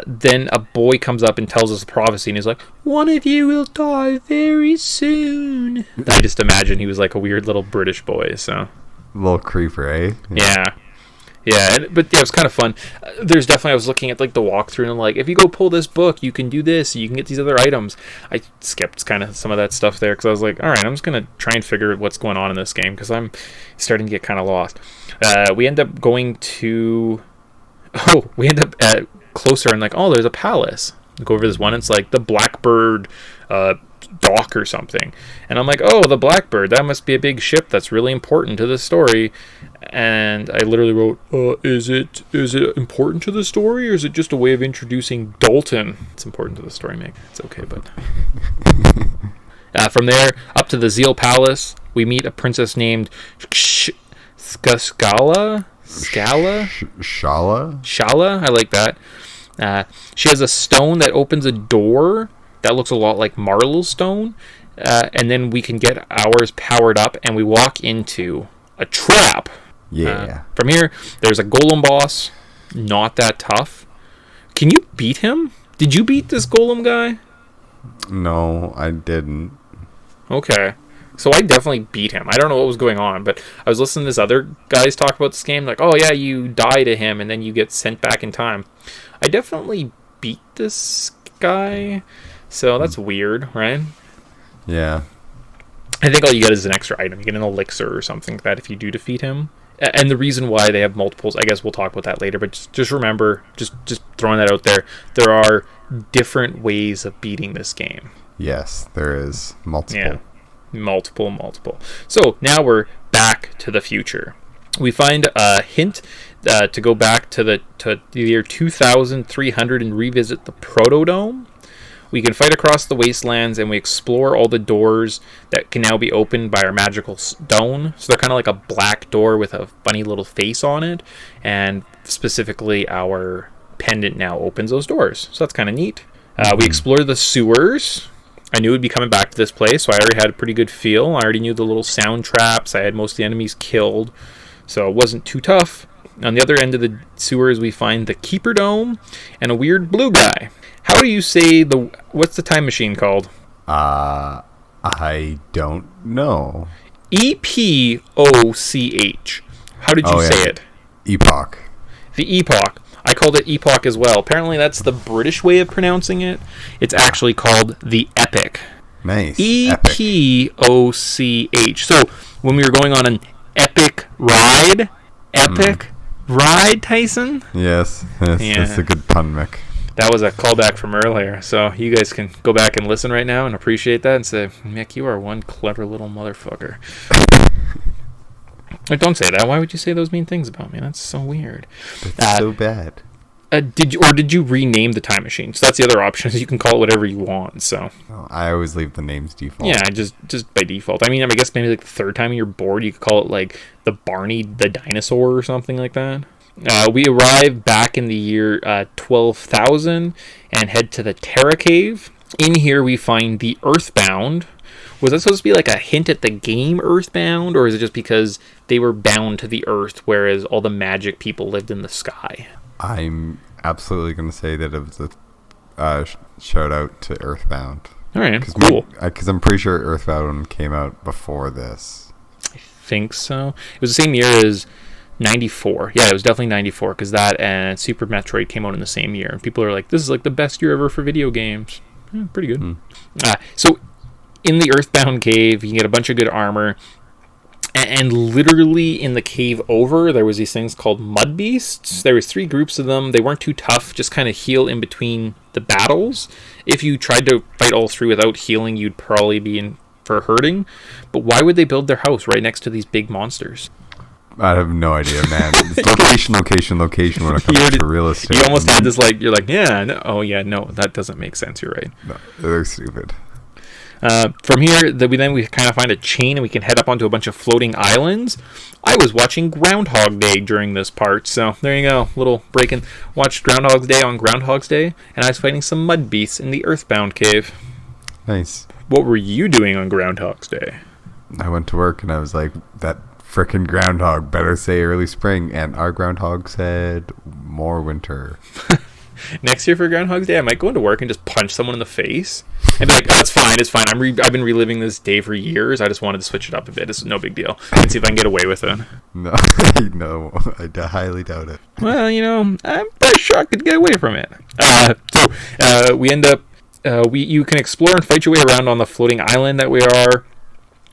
Then a boy comes up and tells us a prophecy, and he's like, one of you will die very soon. I just imagine he was like a weird little British boy, so. Little creeper, eh? Yeah, but yeah, it was kind of fun. There's definitely, I was looking at like the walkthrough and like, if you go pull this book, you can do this, you can get these other items. I skipped kind of some of that stuff there because I was like, all right, I'm just going to try and figure out what's going on in this game because I'm starting to get kind of lost. We end up going to, closer and like, oh, there's a palace. Go over this one, it's like the Blackbird dock or something. And I'm like, oh, the Blackbird, that must be a big ship that's really important to the story. And I literally wrote, is it important to the story, or is it just a way of introducing Dalton? It's important to the story, Meg. It's okay, but... from there, up to the Zeal Palace, we meet a princess named Shala? Shala? I like that. She has a stone that opens a door that looks a lot like Marlo's stone. And then we can get ours powered up, and we walk into a trap. Yeah. From here, there's a Golem Boss. Not that tough. Can you beat him? Did you beat this Golem guy? No, I didn't. Okay. So I definitely beat him. I don't know what was going on, but I was listening to this other guys talk about this game. Like, oh yeah, you die to him, and then you get sent back in time. I definitely beat this guy. So that's weird, right? Yeah. I think all you get is an extra item. You get an elixir or something like that if you do defeat him. And the reason why they have multiples, I guess we'll talk about that later, but just remember, just throwing that out there, there are different ways of beating this game. Yes, there is. Multiple. Yeah, multiple. So now we're back to the future. We find a hint to go back to the year 2300 and revisit the Protodome. We can fight across the wastelands, and we explore all the doors that can now be opened by our magical stone. So they're kind of like a black door with a funny little face on it, and specifically our pendant now opens those doors. So that's kind of neat. We explore the sewers. I knew we'd be coming back to this place, so I already had a pretty good feel. I already knew the little sound traps. I had most of the enemies killed, so it wasn't too tough. On the other end of the sewers, we find the Keeper Dome and a weird blue guy. How do you say what's the time machine called? I don't know. EPOCH. How did you say it? Epoch. The Epoch. I called it Epoch as well. Apparently that's the British way of pronouncing it. It's actually called the Epic. Nice. EPOCH. So when we were going on an epic ride, Tyson? Yes. That's a good pun, Mick. That was a callback from earlier, so you guys can go back and listen right now and appreciate that and say, Mick, you are one clever little motherfucker. Don't say that. Why would you say those mean things about me? That's so weird. That's so bad. Did you rename the time machine? So that's the other option. Is you can call it whatever you want. So I always leave the names default. Yeah, just by default. I mean, I guess maybe like the third time you're bored, you could call it like the Barney the Dinosaur or something like that. We arrive back in the year 12,000 and head to the Terra Cave. In here we find the Earthbound. Was that supposed to be like a hint at the game Earthbound, or is it just because they were bound to the Earth, whereas all the magic people lived in the sky? I'm absolutely going to say that it was a shout out to Earthbound. All right, cool. Because I'm pretty sure Earthbound came out before this. I think so. It was the same year as 94. Yeah, it was definitely 94, because that and Super Metroid came out in the same year. And people are like, this is like the best year ever for video games. Pretty good. So in the Earthbound cave, you can get a bunch of good armor. And literally in the cave over, there was these things called mud beasts. There was 3 groups of them. They weren't too tough, just kind of heal in between the battles. If you tried to fight all 3 without healing, you'd probably be in for hurting. But why would they build their house right next to these big monsters? I have no idea, man. It's location when it comes to real estate. You almost had this like, you're like, yeah, no, oh yeah, no, that doesn't make sense. You're right. No, they're stupid. From here, we kind of find a chain and we can head up onto a bunch of floating islands. I was watching Groundhog Day during this part, so there you go. Little break in. Watched Groundhog's Day on Groundhog's Day, and I was fighting some mud beasts in the Earthbound cave. Nice. What were you doing on Groundhog's Day? I went to work and I was like, that frickin' groundhog better say early spring, and our groundhog said more winter. Next year for Groundhog's Day, I might go into work and just punch someone in the face and be like, "Oh, it's fine. I've been reliving this day for years. I just wanted to switch it up a bit. It's no big deal, and see if I can get away with it." No, no, I highly doubt it. Well, I'm pretty sure I could get away from it. We end up. You can explore and fight your way around on the floating island that we are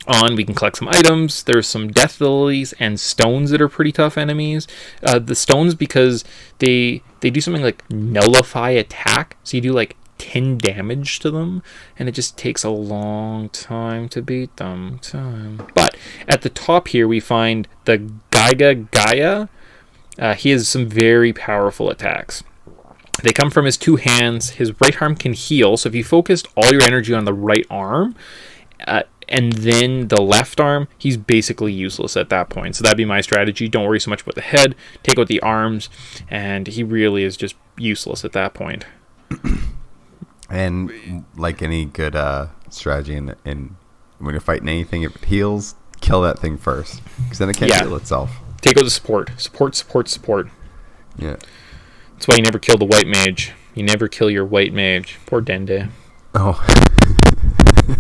on. We can collect some items. There's some death lilies and stones that are pretty tough enemies. The stones, because they do something like nullify attack, so you do like 10 damage to them, and it just takes a long time to beat them. But at the top here we find the Gaia. He has some very powerful attacks. They come from his two hands. His right arm can heal, so if you focused all your energy on the right arm, and then the left arm, he's basically useless at that point. So that'd be my strategy. Don't worry so much about the head. Take out the arms, and he really is just useless at that point. And like any good strategy in when you're fighting anything, if it heals, kill that thing first, because then it can't heal itself. Take out the support. Support. Yeah. That's why you never kill the white mage. You never kill your white mage. Poor Dende. Oh.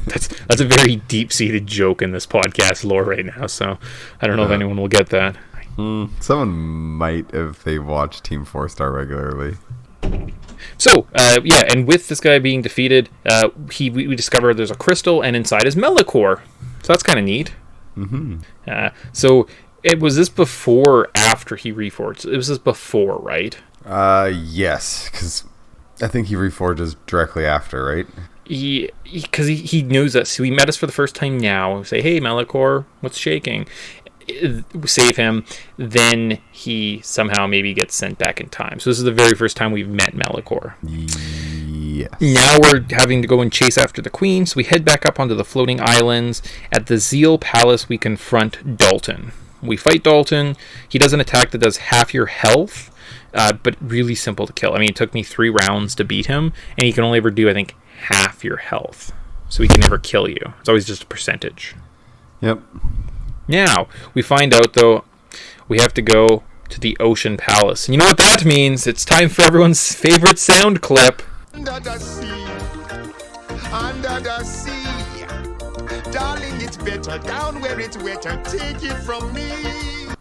That's a very deep-seated joke in this podcast lore right now, so I don't know if anyone will get that. Someone might if they watch Team 4-Star regularly. So, and with this guy being defeated, we discover there's a crystal, and inside is Mellicore. So that's kind of neat. Mm-hmm. So, was this before or after he reforged? It was this before, right? Yes, because I think he reforges directly after, right? Because he knows us. So he met us for the first time now. We say, "Hey, Mellicore, what's shaking?" Save him. Then he somehow maybe gets sent back in time. So this is the very first time we've met Mellicore. Yes. Now we're having to go and chase after the queen. So we head back up onto the floating islands. At the Zeal Palace, we confront Dalton. We fight Dalton. He does an attack that does half your health, but really simple to kill. I mean, it took me 3 rounds to beat him, and he can only ever do, I think, half your health. So he can never kill you. It's always just a percentage. Yep. Now, we find out, though, we have to go to the Ocean Palace. And you know what that means? It's time for everyone's favorite sound clip. Under the sea. Darling, it's better down where it's wetter. Take it from me.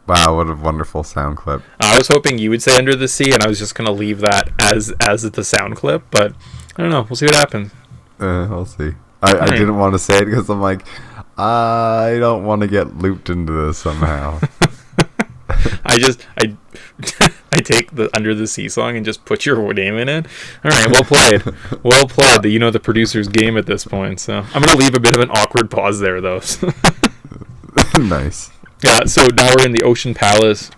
Wow, what a wonderful sound clip. I was hoping you would say Under the Sea, and I was just going to leave that as the sound clip, but I don't know. We'll see what happens. We'll see. I didn't want to say it because I'm like, I don't want to get looped into this somehow. I take the Under the Sea song and just put your name in it. All right, well played. Well played. You know the producer's game at this point. So I'm going to leave a bit of an awkward pause there, though. Nice. Yeah, so now we're in the Ocean Palace.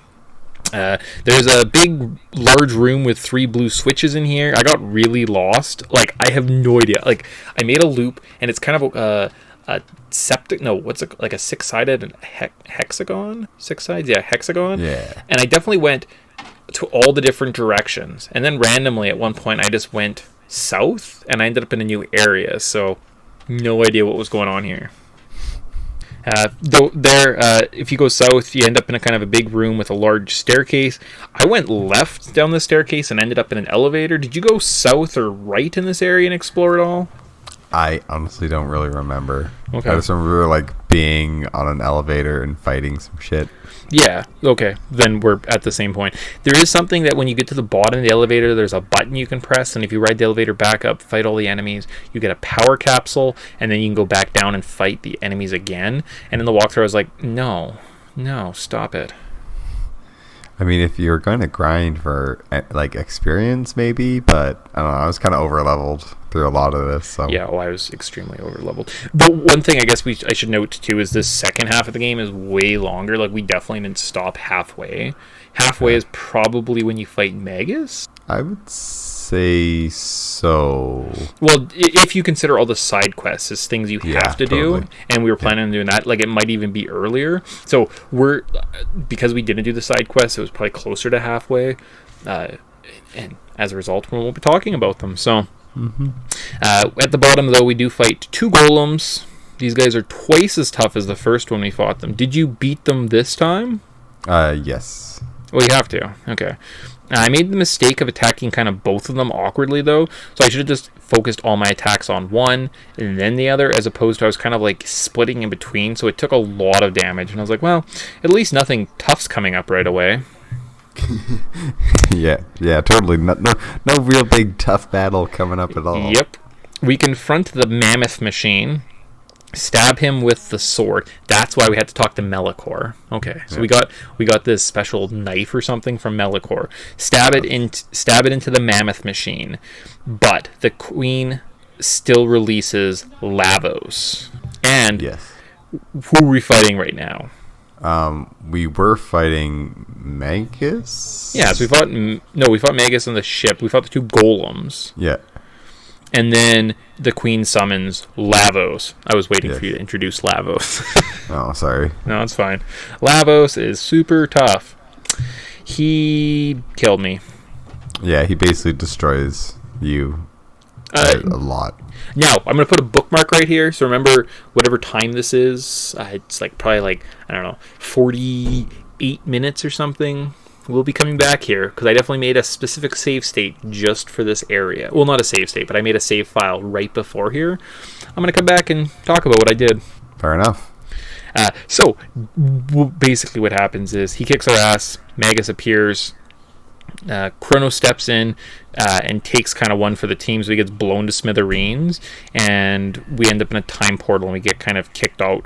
There's a big, large room with 3 blue switches in here. I got really lost. Like, I have no idea. Like, I made a loop, and it's kind of a septic. No, what's it like? A 6-sided hexagon? 6 sides? Yeah, hexagon. Yeah. And I definitely went to all the different directions, and then randomly at one point I just went south, and I ended up in a new area. So, no idea what was going on here. If you go south, you end up in a kind of a big room with a large staircase. I went left down the staircase and ended up in an elevator. Did you go south or right in this area and explore it all? I honestly don't really remember. Okay. I just remember like being on an elevator and fighting some shit. Yeah, okay. Then we're at the same point. There is something that when you get to the bottom of the elevator, there's a button you can press, and if you ride the elevator back up, fight all the enemies, you get a power capsule, and then you can go back down and fight the enemies again. And in the walkthrough, I was like, no, stop it. I mean, if you're going to grind for like experience, maybe, but I don't know. I was kind of over leveled through a lot of this. So yeah, I was extremely over leveled. But one thing I guess I should note too is this second half of the game is way longer. Like we definitely didn't stop halfway. Halfway is probably when you fight Magus. I would say so. Well, if you consider all the side quests as things you have to do, and we were planning on doing that, like it might even be earlier. So because we didn't do the side quests, it was probably closer to halfway, and as a result, we won't be talking about them. So at the bottom, though, we do fight 2 golems. These guys are twice as tough as the first one we fought them. Did you beat them this time? Yes. Well, you have to. Okay. I made the mistake of attacking kind of both of them awkwardly, though. So I should have just focused all my attacks on one and then the other, as opposed to I was kind of like splitting in between. So it took a lot of damage. And I was like, well, at least nothing tough's coming up right away. yeah, totally. No real big tough battle coming up at all. Yep. We confront the mammoth machine. Stab him with the sword. That's why we had to talk to Mellicore. Okay, so we got this special knife or something from Mellicore. Stab it into the mammoth machine, but the queen still releases Lavos. And who are we fighting right now? We were fighting Magus. Yeah, so we fought Magus on the ship. We fought the 2 golems. Yeah. And then the queen summons Lavos. I was waiting for you to introduce Lavos. Oh, sorry. No, it's fine. Lavos is super tough. He killed me. Yeah, he basically destroys you a lot. Now, I'm going to put a bookmark right here. So remember, whatever time this is, it's probably I don't know, 48 minutes or something. We'll be coming back here because I definitely made a specific save state just for this area. Well, not a save state, but I made a save file right before here. I'm going to come back and talk about what I did. Fair enough. So basically what happens is he kicks our ass, Magus appears, Chrono steps in and takes kind of one for the team, so he gets blown to smithereens, and we end up in a time portal and we get kind of kicked out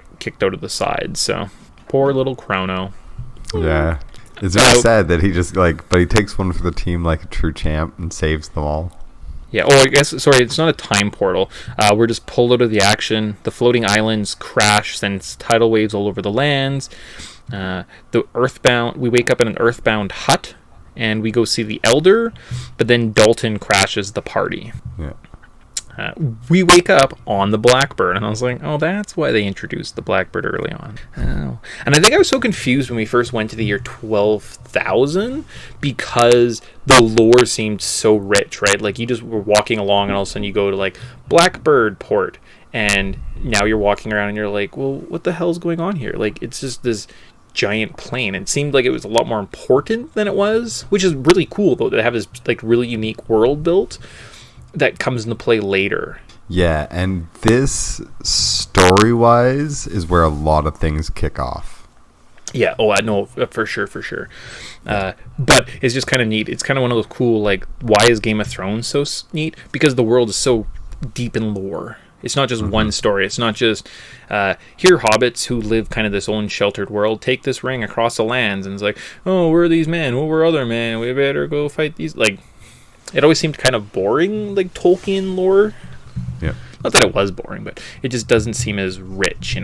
of the side. So poor little Chrono. Yeah. It's very sad that he just but he takes one for the team like a true champ and saves them all. Yeah. Oh, I guess it's not a time portal. We're just pulled out of the action. The floating islands crash, sends tidal waves all over the lands. We wake up in an earthbound hut, and we go see the Elder, but then Dalton crashes the party. Yeah. We wake up on the Blackbird, and I was like, oh, that's why they introduced the Blackbird early on. Oh. And I think I was so confused when we first went to the year 12,000 because the lore seemed so rich, right? Like, you just were walking along, and all of a sudden you go to, Blackbird Port, and now you're walking around, and you're like, well, what the hell's going on here? It's just this giant plane. It seemed like it was a lot more important than it was, which is really cool, though, to have this, really unique world built that comes into play later. Yeah, and this, story-wise, is where a lot of things kick off. Yeah, I know, for sure. But it's just kind of neat. It's kind of one of those cool, why is Game of Thrones so neat? Because the world is so deep in lore. It's not just one story. It's not just, here hobbits who live kind of this own sheltered world, take this ring across the lands, and it's like, oh, where are these men? Well, we're other men. We better go fight these, it always seemed kind of boring, Tolkien lore. Yeah. Not that it was boring, but it just doesn't seem as rich,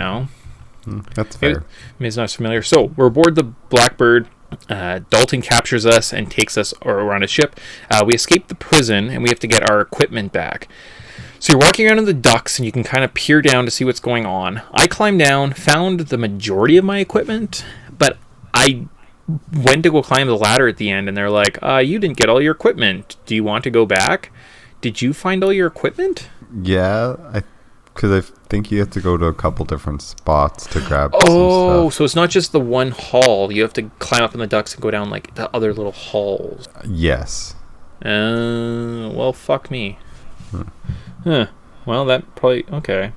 That's fair. Maybe it's not as familiar. So, we're aboard the Blackbird. Dalton captures us and takes us around a ship. We escape the prison, and we have to get our equipment back. So you're walking around in the ducts, and you can kind of peer down to see what's going on. I climbed down, found the majority of my equipment, but I went to go climb the ladder at the end, and they're like, you didn't get all your equipment. Do you want to go back? Did you find all your equipment? Yeah, because I think you have to go to a couple different spots to grab some stuff. So it's not just the one hall. You have to climb up in the ducts and go down, the other little halls. Yes. Well, fuck me. Huh. Well, that probably... Okay.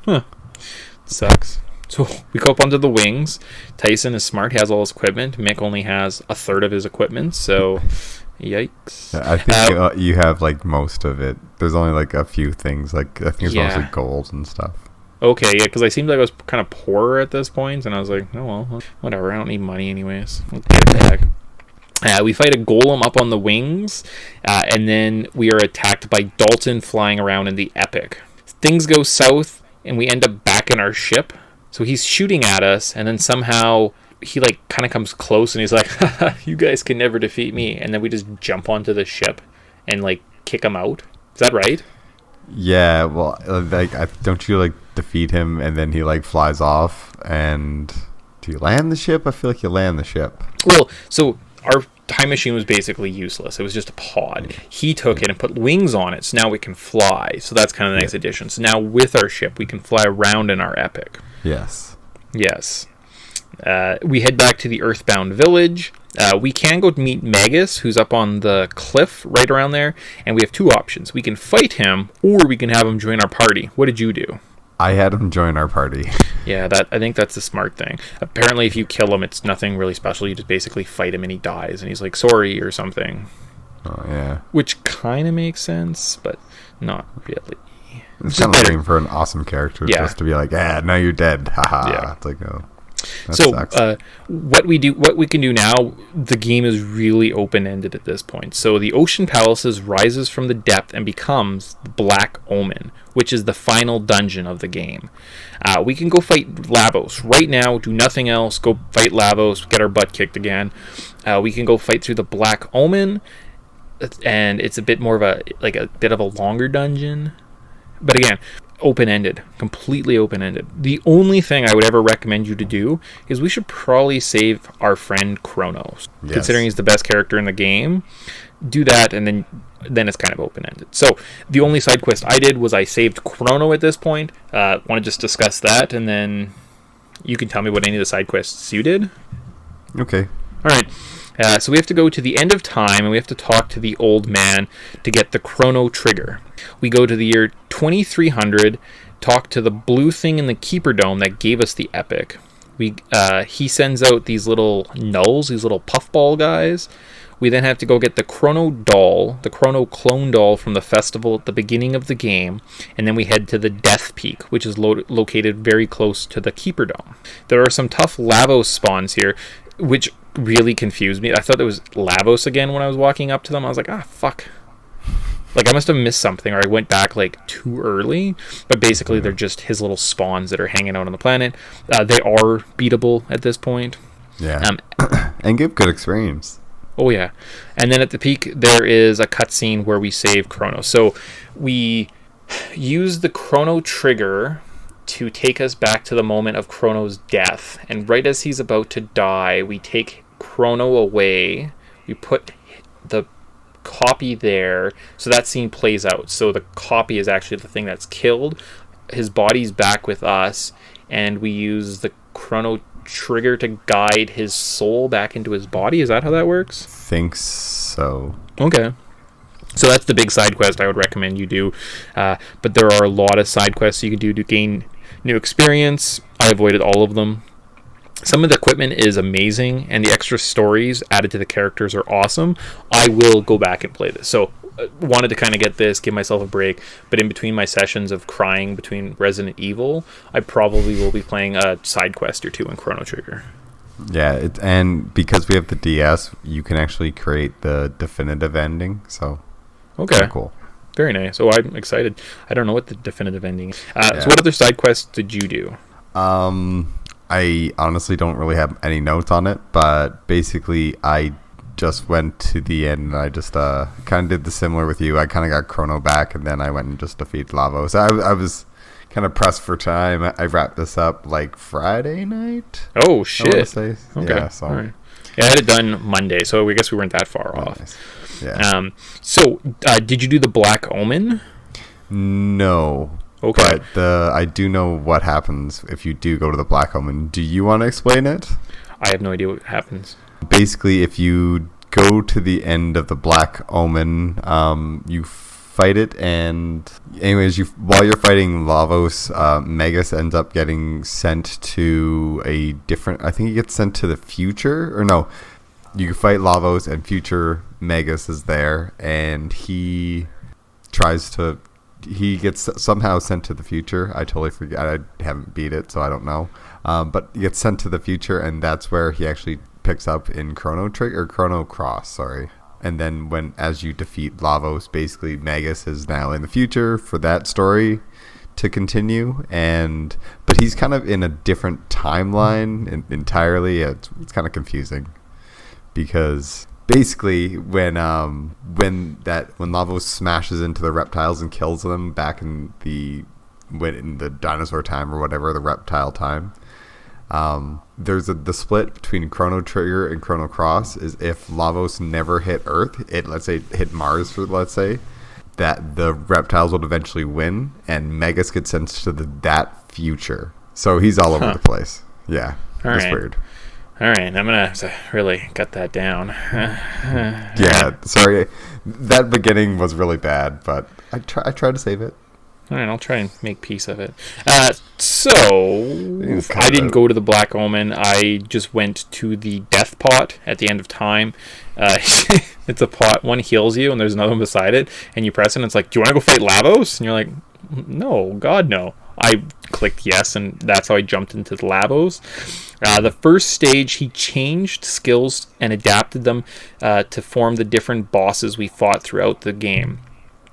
Huh. Sucks. So we go up onto the wings. Tyson is smart. He has all his equipment. Mick only has a third of his equipment, so yikes. Yeah, I think you have most of it. There's only a few things. I think it's mostly gold and stuff. Okay, yeah, because I seemed like I was kind of poorer at this point, and I was like, oh well, whatever. I don't need money anyways. I'll get it back. We fight a golem up on the wings, and then we are attacked by Dalton flying around in the Epic. Things go south, and we end up back in our ship. So he's shooting at us, and then somehow he like kind of comes close and he's like, haha, you guys can never defeat me. And then we just jump onto the ship and like kick him out. Is that right? Yeah, well, like, don't you like defeat him and then he like flies off? And do you land the ship? I feel like you land the ship. Well, so our time machine was basically useless. It was just a pod. He took it and put wings on it, so now we can fly. So that's kind of the next addition. So now with our ship, we can fly around in our epic. Yes. Yes. We head back to the Earthbound village. We can go meet Magus, who's up on the cliff right around there, and we have two options. We can fight him, or we can have him join our party. What did you do? I had him join our party. Yeah, I think that's the smart thing. Apparently, if you kill him, it's nothing really special. You just basically fight him and he dies, and he's like, sorry, or something. Oh, yeah. Which kind of makes sense, but not really. It's kind of looking for an awesome character just to be like, now you're dead. Haha. Yeah. It's like, oh. So what we can do now, the game is really open-ended at this point. So the Ocean Palaces rises from the depth and becomes Black Omen, which is the final dungeon of the game. We can go fight Lavos right now, do nothing else, go fight Lavos, get our butt kicked again. We can go fight through the Black Omen, and it's a bit more of a bit of a longer dungeon. But again, open-ended, completely open-ended. The only thing I would ever recommend you to do is we should probably save our friend Chronos. Yes. Considering he's the best character in the game, do that, and then it's kind of open-ended. So the only side quest I did was I saved Chrono at this point. Want to just discuss that, and then you can tell me what any of the side quests you did. Okay. All right. So we have to go to the end of time, and we have to talk to the old man to get the Chrono Trigger. We go to the year 2300, talk to the blue thing in the Keeper Dome that gave us the epic. He sends out these little nulls, these little puffball guys. We then have to go get the Chrono Doll, the Chrono Clone Doll from the festival at the beginning of the game, and then we head to the Death Peak, which is located very close to the Keeper Dome. There are some tough Lavos spawns here, which really confused me. I thought it was Lavos again when I was walking up to them. I was like, fuck. Like, I must have missed something, or I went back, too early. But basically, they're just his little spawns that are hanging out on the planet. They are beatable at this point. Yeah. And give good experience. Oh, yeah. And then at the peak, there is a cutscene where we save Chrono. So, we use the Chrono Trigger to take us back to the moment of Chrono's death. And right as he's about to die, we take Chrono away. We put the copy there, so that scene plays out. So the copy is actually the thing that's killed. His body's back with us, and we use the Chrono Trigger to guide his soul back into his body. Is that how that works? Think so. Okay. So that's the big side quest I would recommend you do. But there are a lot of side quests you can do to gain new experience. I avoided all of them. Some of the equipment is amazing, and the extra stories added to the characters are awesome. I will go back and play this. So wanted to kind of get this, give myself a break, but in between my sessions of crying between Resident Evil, I probably will be playing a side quest or two in Chrono Trigger. Yeah, and because we have the DS, you can actually create the definitive ending, so okay, cool. Very nice. Oh, I'm excited. I don't know what the definitive ending is. So what other side quests did you do? I honestly don't really have any notes on it, but basically I just went to the end and I just kind of did the similar with you. I kind of got Chrono back, and then I went and just defeated Lavos. I was kind of pressed for time. I wrapped this up Friday night. Oh, shit. Okay. Yeah, so. All right. Yeah, I had it done Monday, so I guess we weren't that far off. Nice. Yeah. So, did you do the Black Omen? No. Okay. But I do know what happens if you do go to the Black Omen. Do you want to explain it? I have no idea what happens. Basically, if you go to the end of the Black Omen, you fight it, and anyways, while you're fighting Lavos, Magus ends up getting sent to a different... I think he gets sent to the future, or no. You fight Lavos, and future Magus is there, and he gets somehow sent to the future. I totally forget. I haven't beat it, so I don't know. But he gets sent to the future, and that's where he actually picks up in Chrono Trigger, or Chrono Cross, sorry. And then as you defeat Lavos, basically Magus is now in the future for that story to continue, but he's kind of in a different timeline entirely. It's kind of confusing because basically when Lavos smashes into the reptiles and kills them back in the dinosaur time or whatever, the reptile time, there's the split between Chrono Trigger and Chrono Cross is if Lavos never hit Earth, let's say hit Mars, let's say, that the reptiles would eventually win, and Magus gets sent to that future. So he's all over the place. Yeah, it's weird. All right, I'm gonna have to really cut that down. Yeah, sorry, that beginning was really bad, but I tried to save it. All right, I'll try and make peace of it. So, I didn't go to the Black Omen. I just went to the death pot at the end of time. It's a pot. One heals you, and there's another one beside it. And you press it, and it's like, do you want to go fight Lavos? And you're like, no, God, no. I clicked yes, and that's how I jumped into the Lavos. The first stage, he changed skills and adapted them to form the different bosses we fought throughout the game.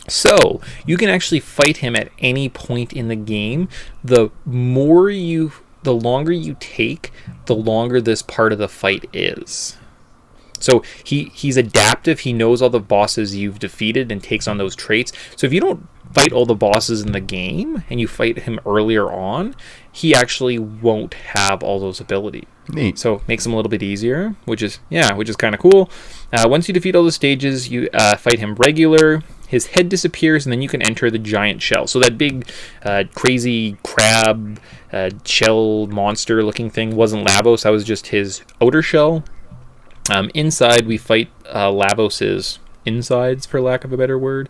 So, you can actually fight him at any point in the game. The longer you take, the longer this part of the fight is. So, he's adaptive. He knows all the bosses you've defeated and takes on those traits. So, if you don't fight all the bosses in the game and you fight him earlier on, he actually won't have all those abilities. Neat. So, it makes him a little bit easier, which is kind of cool. Once you defeat all the stages, you fight him regular. His head disappears, and then you can enter the giant shell. So that big, crazy crab shell monster-looking thing wasn't Lavos. That was just his outer shell. Inside, we fight Lavos's insides, for lack of a better word.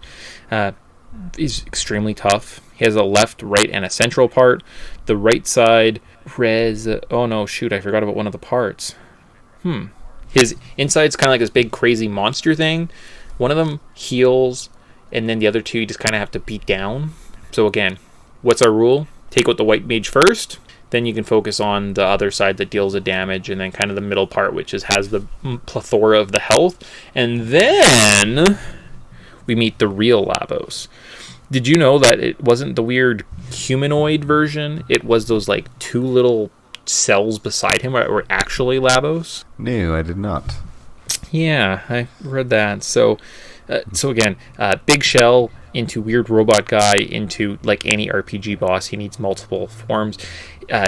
He's extremely tough. He has a left, right, and a central part. The right side, oh no, shoot, I forgot about one of the parts. His inside's kind of like this big, crazy monster thing. One of them heals, and then the other two you just kind of have to beat down. So again, what's our rule? Take out the white mage first, then you can focus on the other side that deals the damage, and then kind of the middle part, which has the plethora of the health. And then we meet the real Lavos. Did you know that it wasn't the weird humanoid version? It was those like two little cells beside him that were actually Lavos? No, I did not. Yeah, I read that. So again, big shell into weird robot guy into like any RPG boss. He needs multiple forms.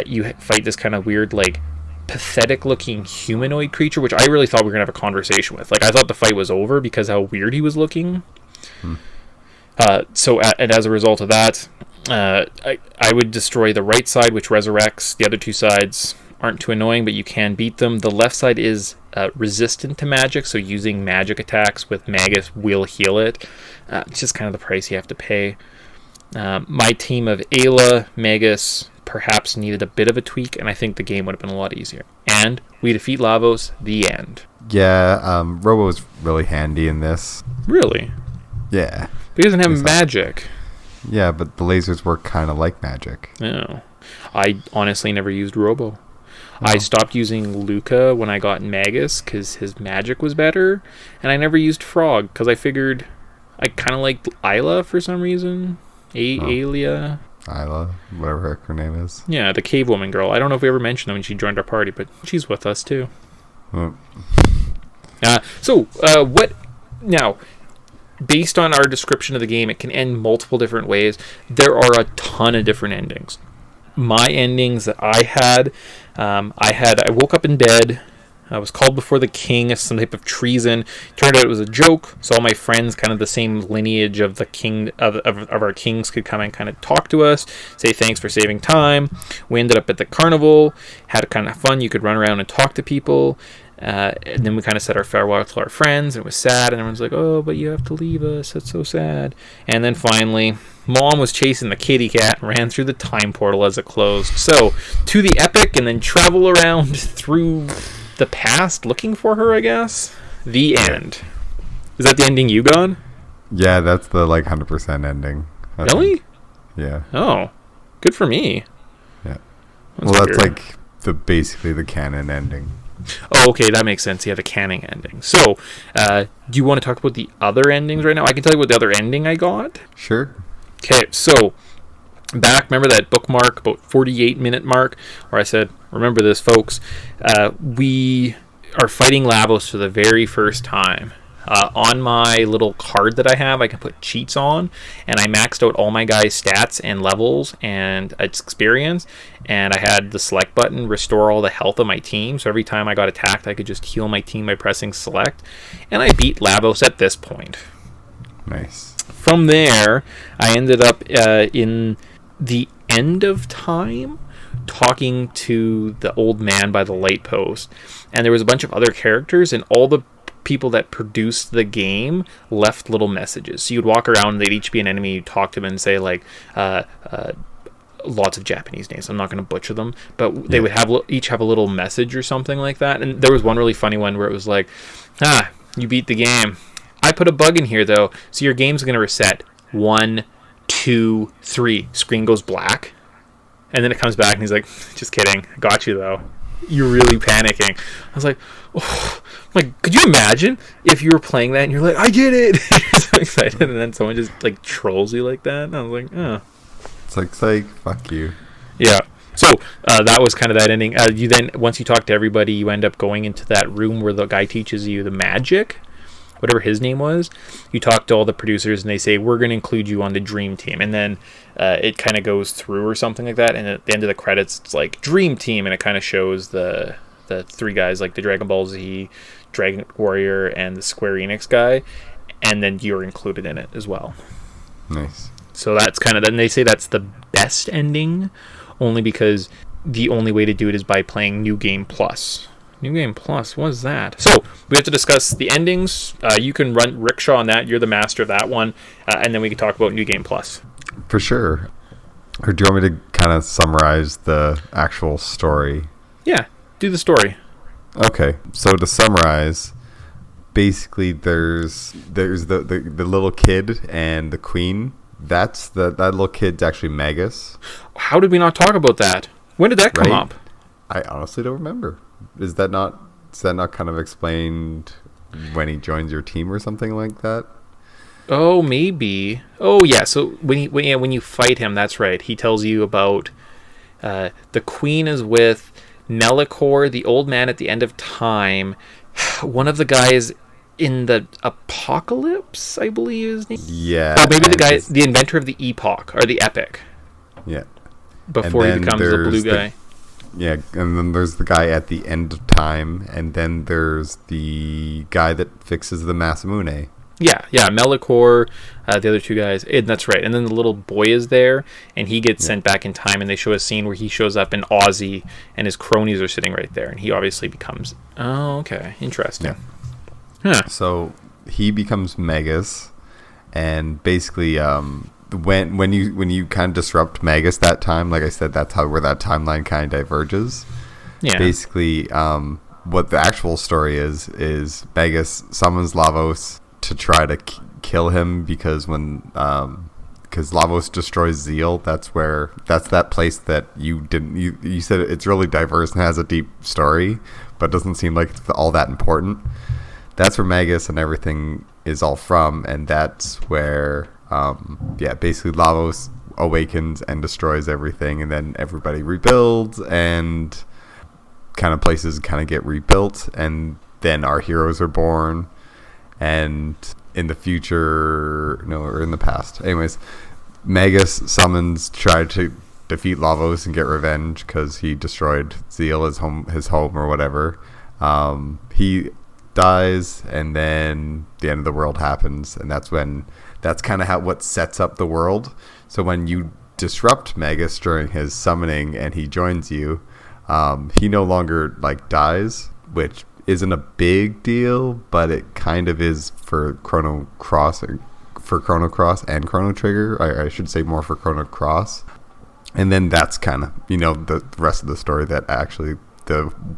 You fight this kind of weird, like pathetic looking humanoid creature, which I really thought we were gonna have a conversation with. Like I thought the fight was over because how weird he was looking. And as a result of that, I would destroy the right side, which resurrects. The other two sides aren't too annoying, but you can beat them. The left side is resistant to magic, so using magic attacks with Magus will heal it. It's just kind of the price you have to pay. My team of Ayla, Magus, perhaps needed a bit of a tweak, and I think the game would have been a lot easier. And we defeat Lavos, the end. Yeah, Robo was really handy in this. Really? Yeah. But he doesn't have magic. Yeah, but the lasers work kind of like magic. No. I honestly never used Robo. I stopped using Luca when I got Magus because his magic was better, and I never used Frog because I figured I kind of liked Isla for some reason. Alia. Isla, whatever her name is. Yeah, the cave woman girl. I don't know if we ever mentioned her when she joined our party, but she's with us too. What now? Based on our description of the game, it can end multiple different ways. There are a ton of different endings. My endings that I woke up in bed. I was called before the king as some type of treason. Turned out it was a joke. So all my friends, kind of the same lineage of the king of our kings, could come and kind of talk to us, say thanks for saving time. We ended up at the carnival, had kind of fun. You could run around and talk to people. And then we kind of said our farewell to our friends, and it was sad, and everyone's like, oh, but you have to leave us, that's so sad. And then finally, Mom was chasing the kitty cat and ran through the time portal as it closed. So, to the epic, and then travel around through the past looking for her, I guess. The end. Is that the ending you got? Yeah, that's the 100% ending. Really? Yeah. Oh, good for me. Yeah. That's weird. Basically the canon ending. Oh, okay, that makes sense. Yeah, the canon ending. So, do you want to talk about the other endings right now? I can tell you what the other ending I got. Sure. Okay, so back, remember that bookmark, about 48-minute mark, where I said, remember this, folks, we are fighting Lavos for the very first time. On my little card that I have, I can put cheats on, and I maxed out all my guys' stats and levels and experience, and I had the select button restore all the health of my team, so every time I got attacked, I could just heal my team by pressing select, and I beat Lavos at this point. Nice. From there, I ended up in the end of time talking to the old man by the light post, and there was a bunch of other characters, and all the people that produced the game left little messages. So you'd walk around and they'd each be an enemy. You'd talk to them and say like lots of Japanese names, I'm not going to butcher them, but they would have each have a little message or something like that. And there was one really funny one where it was like, you beat the game, I put a bug in here though, so your game's going to reset 1 2 3, screen goes black, and then it comes back and he's like, just kidding, I got you though, you're really panicking. I was like, oh, like, could you imagine if you were playing that and you're like, I get it, you're so excited, and then someone just like trolls you like that? And I was like, oh, it's like fuck you. Yeah. So that was kind of that ending. You then, once you talk to everybody, you end up going into that room where the guy teaches you the magic, whatever his name was. You talk to all the producers and they say, we're going to include you on the dream team, and then it kind of goes through or something like that, and at the end of the credits it's like dream team, and it kind of shows the three guys, like the Dragon Ball Z, Dragon Warrior, and the Square Enix guy, and then you're included in it as well. Nice. So that's kind of, then they say that's the best ending, only because the only way to do it is by playing New Game Plus. New Game Plus, what is that? So we have to discuss the endings. You can run rickshaw on that. You're the master of that one. And then we can talk about New Game Plus. For sure. Or do you want me to kind of summarize the actual story? Yeah, do the story. Okay, so to summarize, basically there's the little kid and the queen. That little kid's actually Magus. How did we not talk about that? When did that come up? I honestly don't remember. Is that not kind of explained when he joins your team or something like that? Oh, maybe. Oh, yeah. So when you fight him, that's right. He tells you about the queen is with Mellicore, the old man at the end of time. One of the guys in the Apocalypse, I believe his name. Yeah. Or maybe the guy, the inventor of the Epoch or the Epic. Yeah. Before he becomes the blue guy. Yeah, and then there's the guy at the end of time, and then there's the guy that fixes the Masamune. Yeah, Mellicore, the other two guys, and that's right. And then the little boy is there, and he gets sent back in time, and they show a scene where he shows up in Aussie, and his cronies are sitting right there, and he obviously becomes... Oh, okay, interesting. Yeah. Huh. So he becomes Magus, and basically... When you kind of disrupt Magus that time, like I said, that's where that timeline kind of diverges. Yeah. Basically, what the actual story is Magus summons Lavos to try to kill him, because because Lavos destroys Zeal, that's that place that you said it's really diverse and has a deep story, but doesn't seem like it's all that important. That's where Magus and everything is all from, and that's where basically Lavos awakens and destroys everything, and then everybody rebuilds, and kind of places kind of get rebuilt, and then our heroes are born. And in the future, or in the past, anyways, Magus tried to defeat Lavos and get revenge because he destroyed Zeal, his home or whatever. He dies, and then the end of the world happens, and that's kind of what sets up the world. So when you disrupt Magus during his summoning and he joins you, he no longer dies, which isn't a big deal, but it kind of is for Chrono Cross and Chrono Trigger. I should say more for Chrono Cross. And then that's kind of the rest of the story, that actually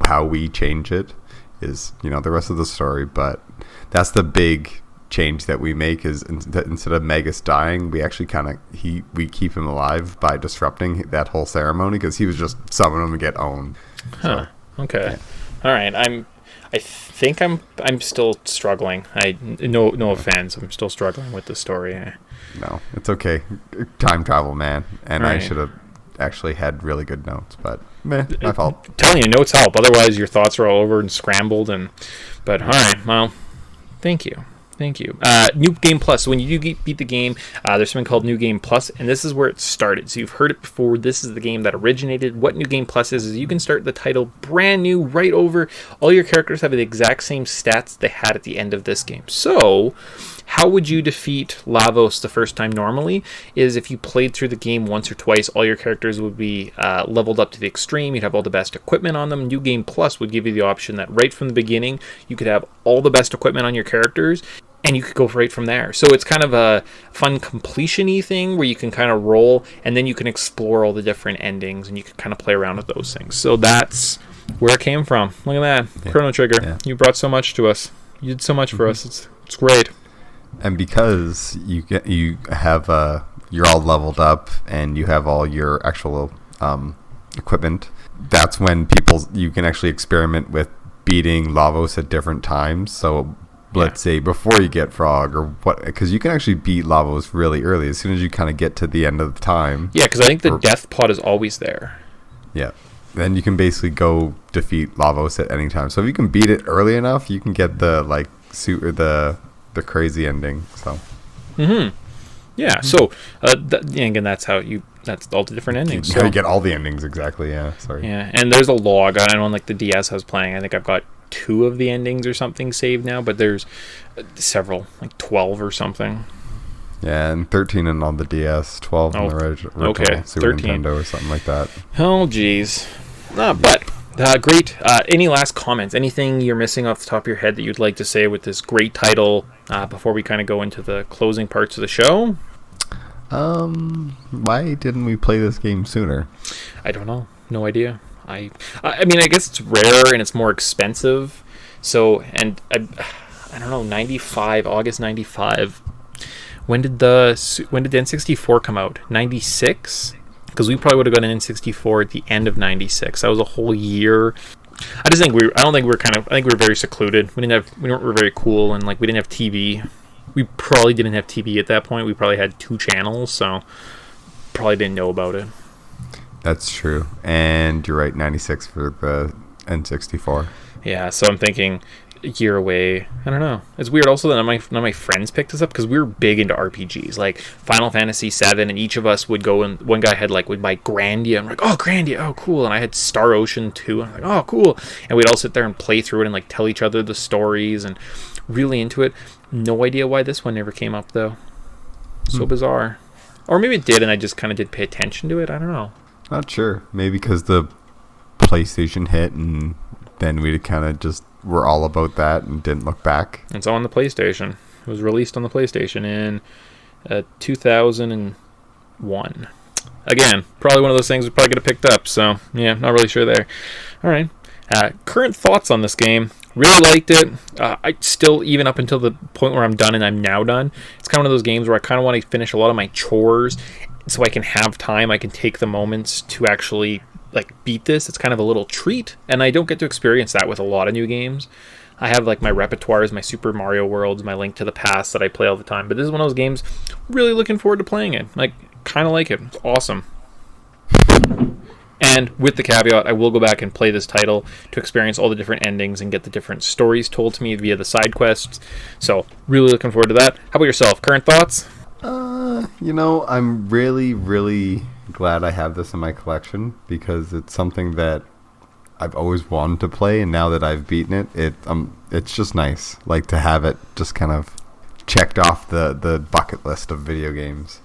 how we change it is the rest of the story. But that's the big change that we make, is instead of Magus dying, we actually we keep him alive by disrupting that whole ceremony, because he was just summoning him and get owned. Huh. So, okay. Yeah. All right. I think I'm still struggling. No offense, I'm still struggling with the story. No, it's okay. Time travel, man. And I Right. should have actually had really good notes, but meh, my fault. I'm telling you, notes help. Otherwise, your thoughts are all over and scrambled. But all right, well, thank you. New Game Plus. So when you do beat the game, there's something called New Game Plus, and this is where it started. So you've heard it before. This is the game that originated. What New Game Plus is you can start the title brand new right over. All your characters have the exact same stats they had at the end of this game. So how would you defeat Lavos the first time normally is if you played through the game once or twice, all your characters would be leveled up to the extreme. You'd have all the best equipment on them. New Game Plus would give you the option that right from the beginning, you could have all the best equipment on your characters, and you could go right from there. So it's kind of a fun completion-y thing where you can kind of roll, and then you can explore all the different endings, and you can kind of play around with those things. So that's where it came from. Look at that. Yeah. Chrono Trigger. Yeah. You brought so much to us. You did so much for us. It's great. And because you have you're all leveled up and you have all your actual equipment, that's when you can actually experiment with beating Lavos at different times. So let's say before you get Frog or what, because you can actually beat Lavos really early as soon as you kind of get to the end of the time. Yeah, because I think the death pod is always there. Yeah. Then you can basically go defeat Lavos at any time. So if you can beat it early enough, you can get the suit or the crazy ending. So. Yeah. So again, that's all the different endings. You get all the endings exactly. Yeah. Sorry. Yeah, and there's a log. I don't know, like the DS I was playing. I think I've got 2 of the endings or something saved now, but there's several, like 12 or something. Yeah, and 13 on the DS, 12 on the original Super 13. Nintendo or something like that. Oh, geez. But great. Any last comments? Anything you're missing off the top of your head that you'd like to say with this great title before we kind of go into the closing parts of the show? Why didn't we play this game sooner? I don't know. No idea. I mean, I guess it's rare and it's more expensive. So, and I don't know, 95, August 95. When did the N64 come out? 96? Because we probably would have got an N64 at the end of 96. That was a whole year. I think we were very secluded. We weren't very cool, and we didn't have TV. We probably didn't have TV at that point. We probably had 2 channels, so probably didn't know about it. That's true. And you're right, 96 for the N64. Yeah, so I'm thinking a year away. I don't know. It's weird also that none of my friends picked us up because we were big into RPGs, like Final Fantasy VII, and each of us would go and one guy would buy Grandia. I'm like, oh, Grandia, oh, cool. And I had Star Ocean 2. I'm like, oh, cool. And we'd all sit there and play through it and tell each other the stories and really into it. No idea why this one never came up, though. So bizarre. Or maybe it did and I just kind of did pay attention to it. I don't know. Not sure. Maybe because the PlayStation hit and then we kind of just were all about that and didn't look back. It's on the PlayStation. It was released on the PlayStation in 2001. Again, probably one of those things we probably could have picked up. So, yeah, not really sure there. All right. Current thoughts on this game. Really liked it. I still, even up until the point where I'm done, and I'm now done, it's kind of one of those games where I kind of want to finish a lot of my chores so I can have time. I can take the moments to actually beat this. It's kind of a little treat, and I don't get to experience that with a lot of new games. I have my repertoires, my Super Mario Worlds, my Link to the Past that I play all the time, but this is one of those games really looking forward to playing it. Kind of like it. It's awesome. And with the caveat, I will go back and play this title to experience all the different endings and get the different stories told to me via the side quests. So, really looking forward to that. How about yourself? Current thoughts? I'm really, really glad I have this in my collection because it's something that I've always wanted to play, and now that I've beaten it, it's just nice, to have it just kind of checked off the bucket list of video games.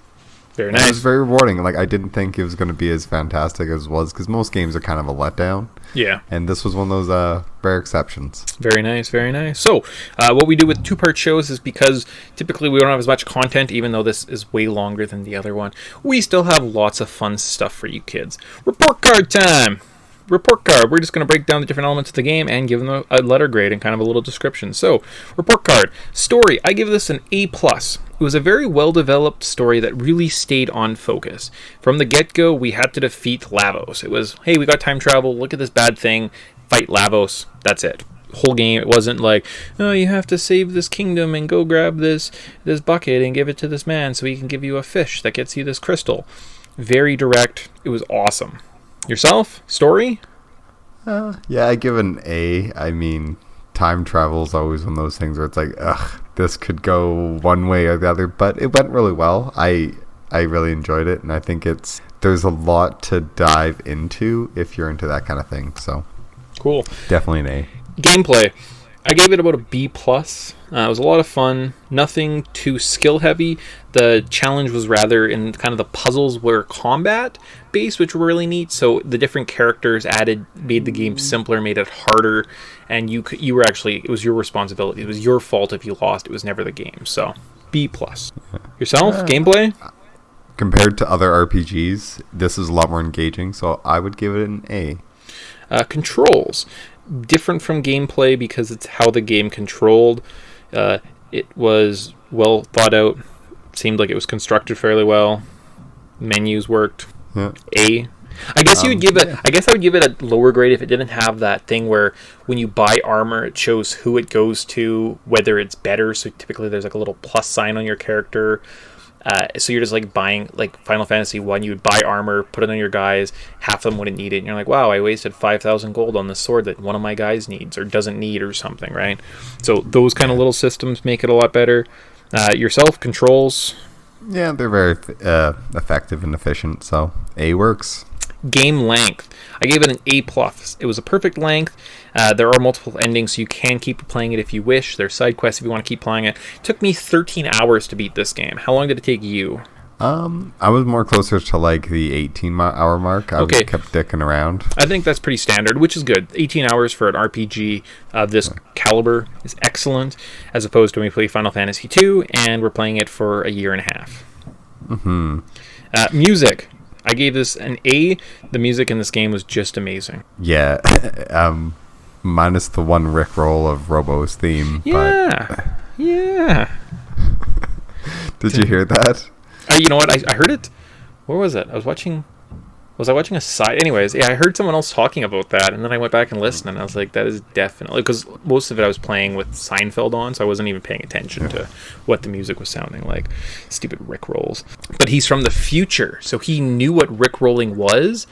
Very nice. It was very rewarding. I didn't think it was going to be as fantastic as it was because most games are kind of a letdown. Yeah. And this was one of those rare exceptions. Very nice, very nice. So, what we do with 2-part shows is because typically we don't have as much content, even though this is way longer than the other one. We still have lots of fun stuff for you kids. Report card time! Report card. We're just going to break down the different elements of the game and give them a letter grade and kind of a little description. So, report card. Story. I give this an A+. It was a very well-developed story that really stayed on focus. From the get-go, we had to defeat Lavos. It was, hey, we got time travel, look at this bad thing, fight Lavos, that's it. whole game. It wasn't like, oh, you have to save this kingdom and go grab this bucket and give it to this man so he can give you a fish that gets you this crystal. Very direct. It was awesome. Yourself? Story? Yeah, I give an A. I mean, time travel is always one of those things where it's like, ugh, this could go one way or the other, but it went really well. I really enjoyed it, and I think there's a lot to dive into if you're into that kind of thing. So cool. Definitely an A. Gameplay. I gave it about a B+. It was a lot of fun. Nothing too skill heavy. The challenge was rather in kind of the puzzles were combat based, which were really neat. So the different characters made the game simpler, made it harder, and you were actually, it was your responsibility. It was your fault if you lost. It was never the game. So B+. Yourself? Gameplay? Compared to other RPGs, this is a lot more engaging, so I would give it an A. Controls. Different from gameplay because it's how the game controlled. It was well thought out. Seemed like it was constructed fairly well. Menus worked. Yeah. A. I guess you would give it. I guess I would give it a lower grade if it didn't have that thing where when you buy armor, it shows who it goes to, whether it's better. So typically, there's like a little plus sign on your character. So you're just like buying, like Final Fantasy 1, you would buy armor, put it on your guys, half of them wouldn't need it, and you're like, wow, I wasted 5,000 gold on this sword that one of my guys needs or doesn't need or something, right? So those kind of little systems make it a lot better. Yourself, controls? Yeah, they're very effective and efficient, so A works. Game length. I gave it an A+. It was a perfect length. There are multiple endings, so you can keep playing it if you wish. There's side quests if you want to keep playing it. It took me 13 hours to beat this game. How long did it take you? I was more closer to like the 18-hour mark. I kept dicking around. I think that's pretty standard, which is good. 18 hours for an RPG of this caliber is excellent, as opposed to when we play Final Fantasy 2, and we're playing it for a year and a half. Mm-hmm. Music. I gave this an A. The music in this game was just amazing. Yeah. Minus the one Rickroll of Robo's theme. Yeah. But... Yeah. Did you hear that? You know what? I heard it. Where was it? Was I watching a side? Anyways, yeah, I heard someone else talking about that, and then I went back and listened, and I was like, that is definitely... Because most of it I was playing with Seinfeld on, so I wasn't even paying attention to what the music was sounding like. Stupid Rickrolls. But he's from the future, so he knew what Rickrolling was.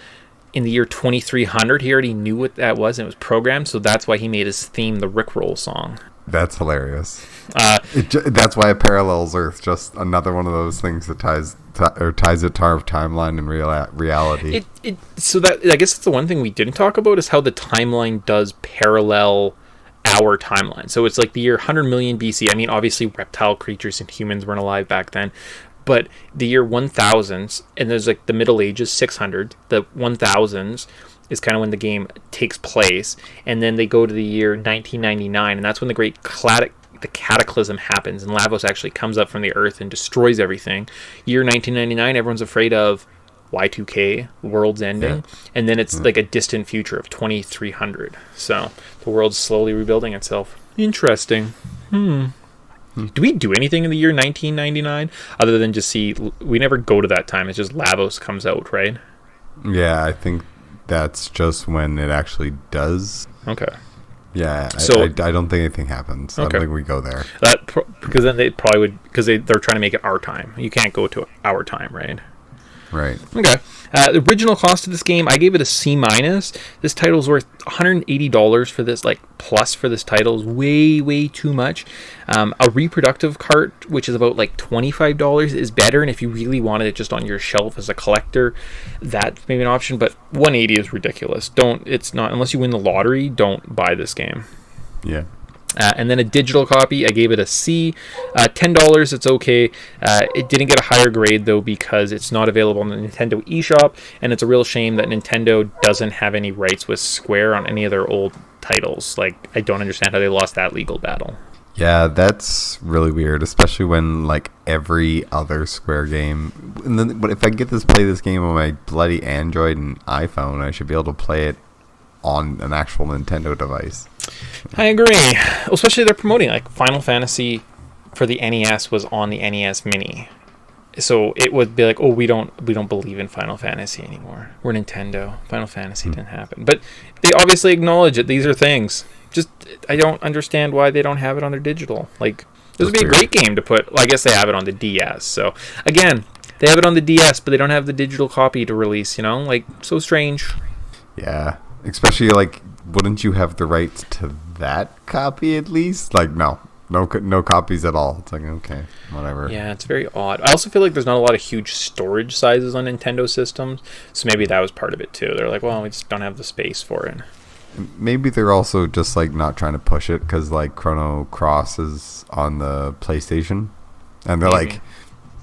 In the year 2300, he already knew what that was, and it was programmed, so that's why he made his theme the Rickroll song. That's hilarious. That's why it parallels Earth. Just another one of those things that ties it to our timeline and reality. So that, I guess that's the one thing we didn't talk about, is how the timeline does parallel our timeline. So it's like the year 100 million BC. I mean, obviously reptile creatures and humans weren't alive back then, but the year 1000s, and there's like the Middle Ages, 600, the 1000s is kind of when the game takes place, and then they go to the year 1999, and that's when the great cataclysm happens, and Lavos actually comes up from the earth and destroys everything. Year 1999, everyone's afraid of Y2K, world's ending, and then it's like a distant future of 2300. So the world's slowly rebuilding itself. Interesting. Do we do anything in the year 1999 other than just see? We never go to that time. It's just Lavos comes out, right? Yeah, I think that's just when it actually does. Okay. Yeah, so I don't think anything happens. I don't think we go there. Because then they probably would, because they're trying to make it our time. You can't go to our time, right? Right. Okay. The original cost of this game, I gave it a C-. This title's worth $180 for this, like, plus for this title is way, way too much. A reproductive cart, which is about like $25, is better, and if you really wanted it just on your shelf as a collector, that's maybe an option, but $180 is ridiculous. It's not, unless you win the lottery, don't buy this game. Yeah. And then a digital copy, I gave it a C. $10, it's okay. It didn't get a higher grade, though, because it's not available on the Nintendo eShop, and it's a real shame that Nintendo doesn't have any rights with Square on any of their old titles. Like, I don't understand how they lost that legal battle. Yeah, that's really weird, especially when, like, every other Square game... But if I get play this game on my bloody Android and iPhone, I should be able to play it on an actual Nintendo device. I agree. Especially they're promoting, like, Final Fantasy for the NES was on the NES Mini. So it would be like, oh, we don't believe in Final Fantasy anymore. We're Nintendo. Final Fantasy didn't happen. But they obviously acknowledge that these are things. Just, I don't understand why they don't have it on their digital. Like, this would be a great game to put. Well, I guess they have it on the DS. So, again, they have it on the DS, but they don't have the digital copy to release, you know? Like, so strange. Yeah. Especially, like, wouldn't you have the rights to that copy at least? Like, no copies at all. It's like, okay, whatever. Yeah, it's very odd. I also feel like there's not a lot of huge storage sizes on Nintendo systems, so maybe that was part of it too. They're like, well, we just don't have the space for it. Maybe they're also just like not trying to push it because like Chrono Cross is on the PlayStation, and they're like,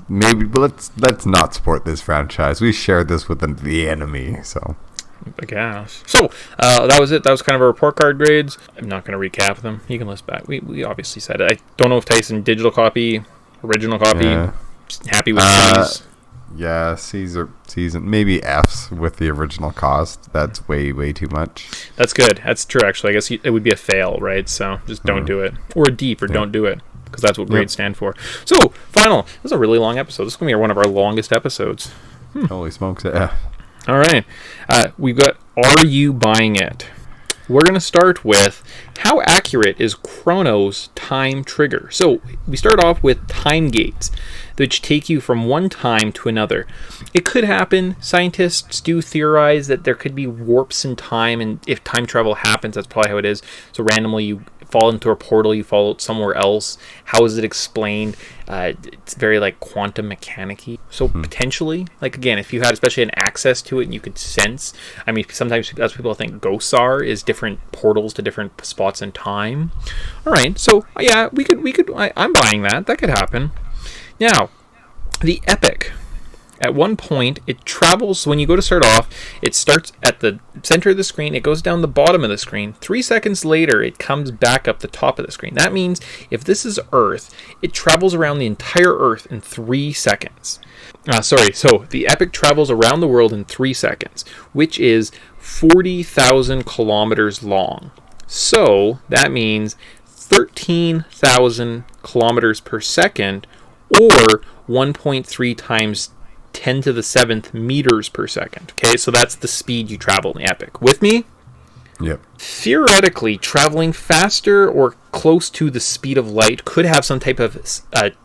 maybe let's not support this franchise. We shared this with the enemy, so. I guess. So, that was it. That was kind of our report card grades. I'm not going to recap them. You can list back. We obviously said it. I don't know if Tyson, digital copy, original copy, happy with C's. Yeah, C's or C's, and maybe F's with the original cost. That's way too much. That's good. That's true, actually. I guess it would be a fail, right? So, just don't do it. Or a D for don't do it, because that's what grades stand for. So, final. This is a really long episode. This is going to be one of our longest episodes. Holy smokes, yeah. All right. We've got, are you buying it? We're going to start with, how accurate is Chrono's time trigger? So we start off with time gates, which take you from one time to another. It could happen. Scientists do theorize that there could be warps in time, and if time travel happens, that's probably how it is. So randomly you fall into a portal, you fall somewhere else. How is it explained? It's very like quantum mechanic-y. So potentially, like again, if you had especially an access to it and you could sense, I mean, sometimes that's what people think Gosar is different portals to different spots in time. All right, so yeah, we could. I'm buying that. That could happen. Now, the epic. At one point, it travels, when you go to start off, it starts at the center of the screen, it goes down the bottom of the screen. 3 seconds later, it comes back up the top of the screen. That means if this is Earth, it travels around the entire Earth in 3 seconds. So the epic travels around the world in 3 seconds, which is 40,000 kilometers long. So that means 13,000 kilometers per second, or 1.3 times 10 to the 7th meters per second. Okay, so that's the speed you travel in the epic. With me? Yep. Theoretically, traveling faster or close to the speed of light could have some type of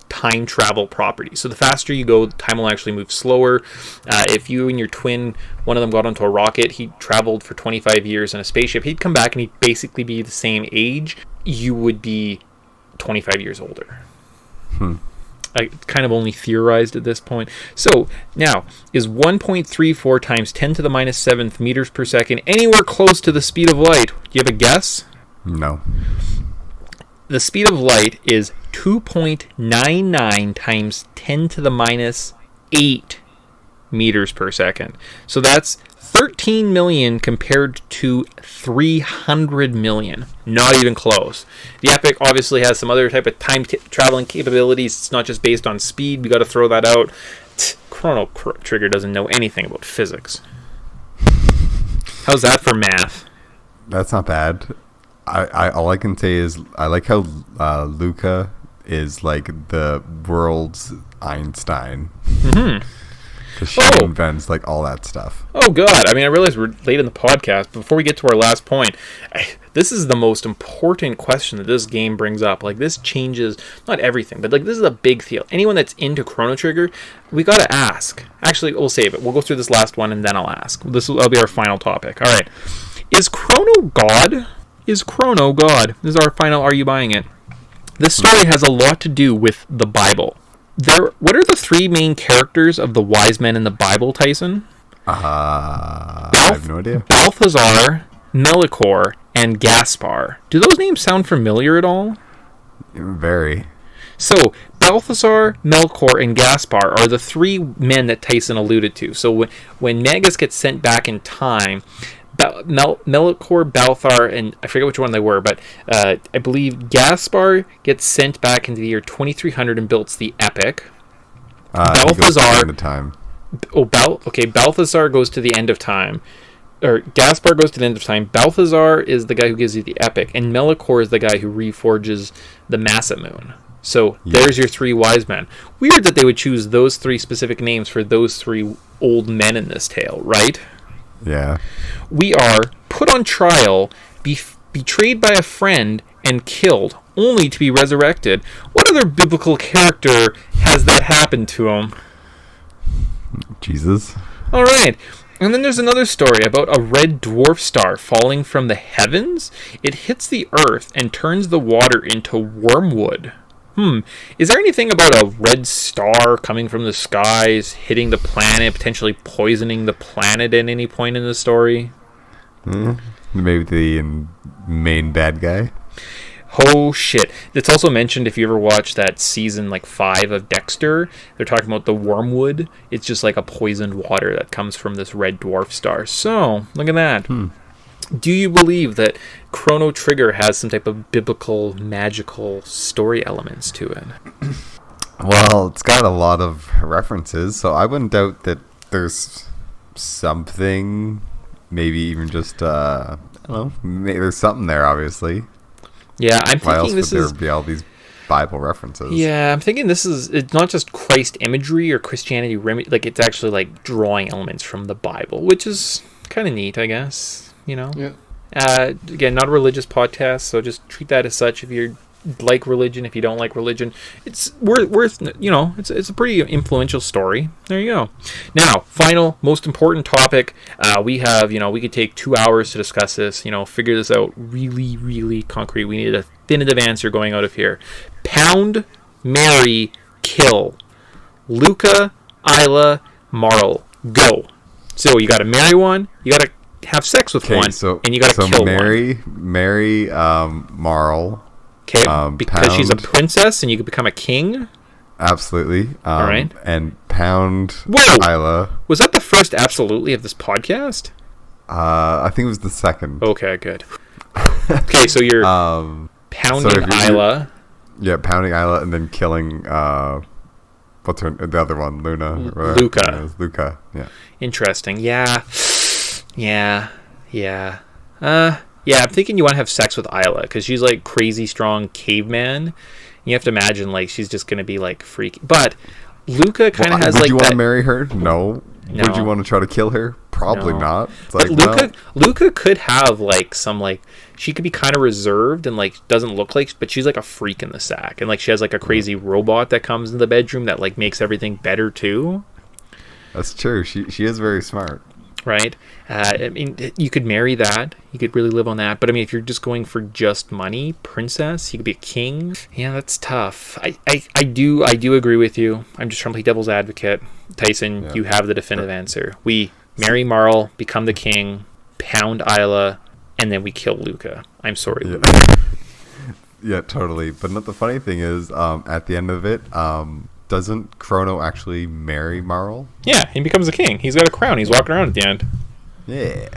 time travel property. So the faster you go, time will actually move slower. If you and your twin, one of them got onto a rocket, he traveled for 25 years in a spaceship, he'd come back and he'd basically be the same age. You would be 25 years older. I kind of only theorized at this point. So, now, is 1.34 times 10 to the minus 7th meters per second anywhere close to the speed of light? Do you have a guess? No. The speed of light is 2.99 times 10 to the minus 8 meters per second. So that's 13 million compared to 300 million. Not even close. The Epic obviously has some other type of time traveling capabilities. It's not just based on speed. We got to throw that out. Chrono Trigger doesn't know anything about physics. How's that for math? That's not bad. I all I can say is I like how Luca is like the world's Einstein. Because she invents like all that stuff. Oh god! I mean, I realize we're late in the podcast. But before we get to our last point, this is the most important question that this game brings up. Like, this changes not everything, but like this is a big deal. Anyone that's into Chrono Trigger, we gotta ask. Actually, we'll save it. We'll go through this last one and then I'll ask. That'll be our final topic. All right. Is Chrono God? Is Chrono God? This is our final. Are you buying it? This story has a lot to do with the Bible. What are the three main characters of the wise men in the Bible, Tyson? I have no idea. Balthazar, Mellicore, and Gaspar. Do those names sound familiar at all? Very. So, Balthazar, Mellicore, and Gaspar are the three men that Tyson alluded to. So, when Magus gets sent back in time, Mellicore, Balthazar, and I forget which one they were, but I believe Gaspar gets sent back into the year 2300 and builds the Epic. Balthazar. Balthazar goes to the end of time. Or Gaspar goes to the end of time. Balthazar is the guy who gives you the Epic, and Mellicore is the guy who reforges the Massimoon. So there's your 3 wise men. Weird that they would choose those 3 specific names for those 3 old men in this tale, right? Yeah. We are put on trial, betrayed by a friend, and killed, only to be resurrected. What other biblical character has that happened to him? Jesus. All right. And then there's another story about a red dwarf star falling from the heavens. It hits the earth and turns the water into wormwood. Is there anything about a red star coming from the skies, hitting the planet, potentially poisoning the planet at any point in the story? Maybe the main bad guy. Oh shit. It's also mentioned, if you ever watch that season 5 of Dexter, they're talking about the wormwood. It's just like a poisoned water that comes from this red dwarf star. So, look at that. Do you believe that Chrono Trigger has some type of biblical, magical story elements to it? Well, it's got a lot of references, so I wouldn't doubt that there's something, maybe even just, I don't know, maybe there's something there, obviously. Yeah, I'm Why else thinking this would is... there be all these Bible references? Yeah, I'm thinking this is... It's not just Christ imagery or Christianity, it's actually drawing elements from the Bible, which is kind of neat, I guess, Yeah. Again, not a religious podcast, so just treat that as such. If you like religion, if you don't like religion, it's worth it's a pretty influential story. There you go. Now, final, most important topic. We have, we could take 2 hours to discuss this, figure this out really, really concrete. We need a definitive answer going out of here. Pound, marry, kill. Luca, Isla, Marl. Go. So you got to marry one, you got to have sex with one, and you got to kill one. Marry Marl. Okay, because she's a Pound. princess and you could become a king. Absolutely. All right. And Pound. Whoa! Isla. Was that the first absolutely of this podcast? I think it was the second. Okay, good. Okay, so you're pounding Isla. Yeah, pounding Isla and then killing what's the other one? Luna. Luca. Luca. Yeah. Interesting. Yeah. I'm thinking you want to have sex with Isla because she's crazy strong caveman. You have to imagine she's just gonna be freaky. But Luca kind of has would you want to marry her? No. Would you want to try to kill her? Probably No. not. It's But Luca could have some she could be kind of reserved and doesn't look but she's a freak in the sack, and she has a crazy robot that comes in the bedroom that makes everything better too. That's true. She is very smart. Right? I mean, you could marry that. You could really live on that. But I mean, if you're just going for just money, princess, you could be a king. Yeah, that's tough. I do agree with you. I'm just trying to play devil's advocate. Tyson, you have the definitive answer. We marry Marl, become the king, pound Isla, and then we kill Luca. I'm sorry, Luca. Yeah, totally. But the funny thing is, at the end of it, doesn't Chrono actually marry Marl? Yeah, he becomes a king. He's got a crown. He's walking around at the end. Yeah.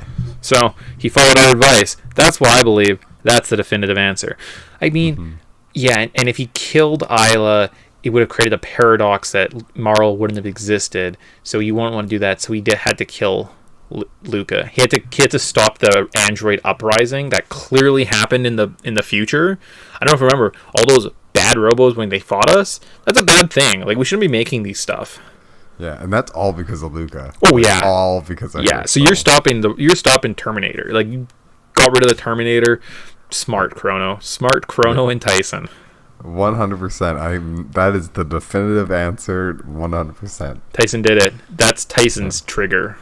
So he followed our advice. That's why I believe that's the definitive answer. I mean, yeah, and if he killed Isla, it would have created a paradox that Marl wouldn't have existed. So you won't want to do that. So he had to kill Luca. He had to stop the android uprising that clearly happened in the future. I don't know if you remember all those bad robos when they fought us. That's a bad thing. We shouldn't be making these stuff. Yeah, and that's all because of Luca. Oh yeah, all because of So you're stopping Terminator. You got rid of the Terminator. Smart Chrono, and Tyson. 100%. That is the definitive answer. 100%. Tyson did it. That's Tyson's trigger.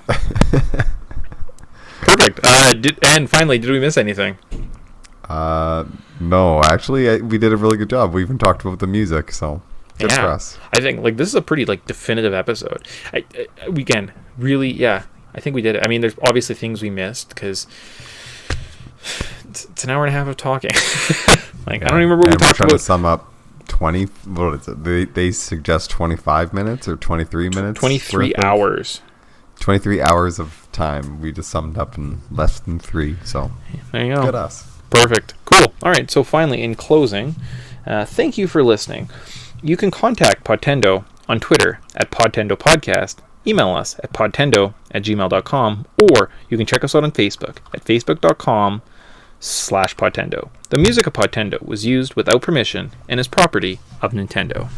Perfect. And finally, did we miss anything? No, actually, we did a really good job. We even talked about the music, so good for us. I think this is a pretty definitive episode. We can really, I think we did it. I mean, there's obviously things we missed because it's an hour and a half of talking. I don't even remember what we talked about. We're trying to sum up 20. What is it? They suggest 25 minutes or 23 minutes. 23 hours. 23 hours of time. We just summed up in less than 3. So there you go. Good us. Perfect. Cool. All right. So finally, in closing, thank you for listening. You can contact Podtendo on Twitter at Podtendo Podcast, email us at podtendo@gmail.com, or you can check us out on Facebook at facebook.com/Podtendo. The music of Podtendo was used without permission and is property of Nintendo.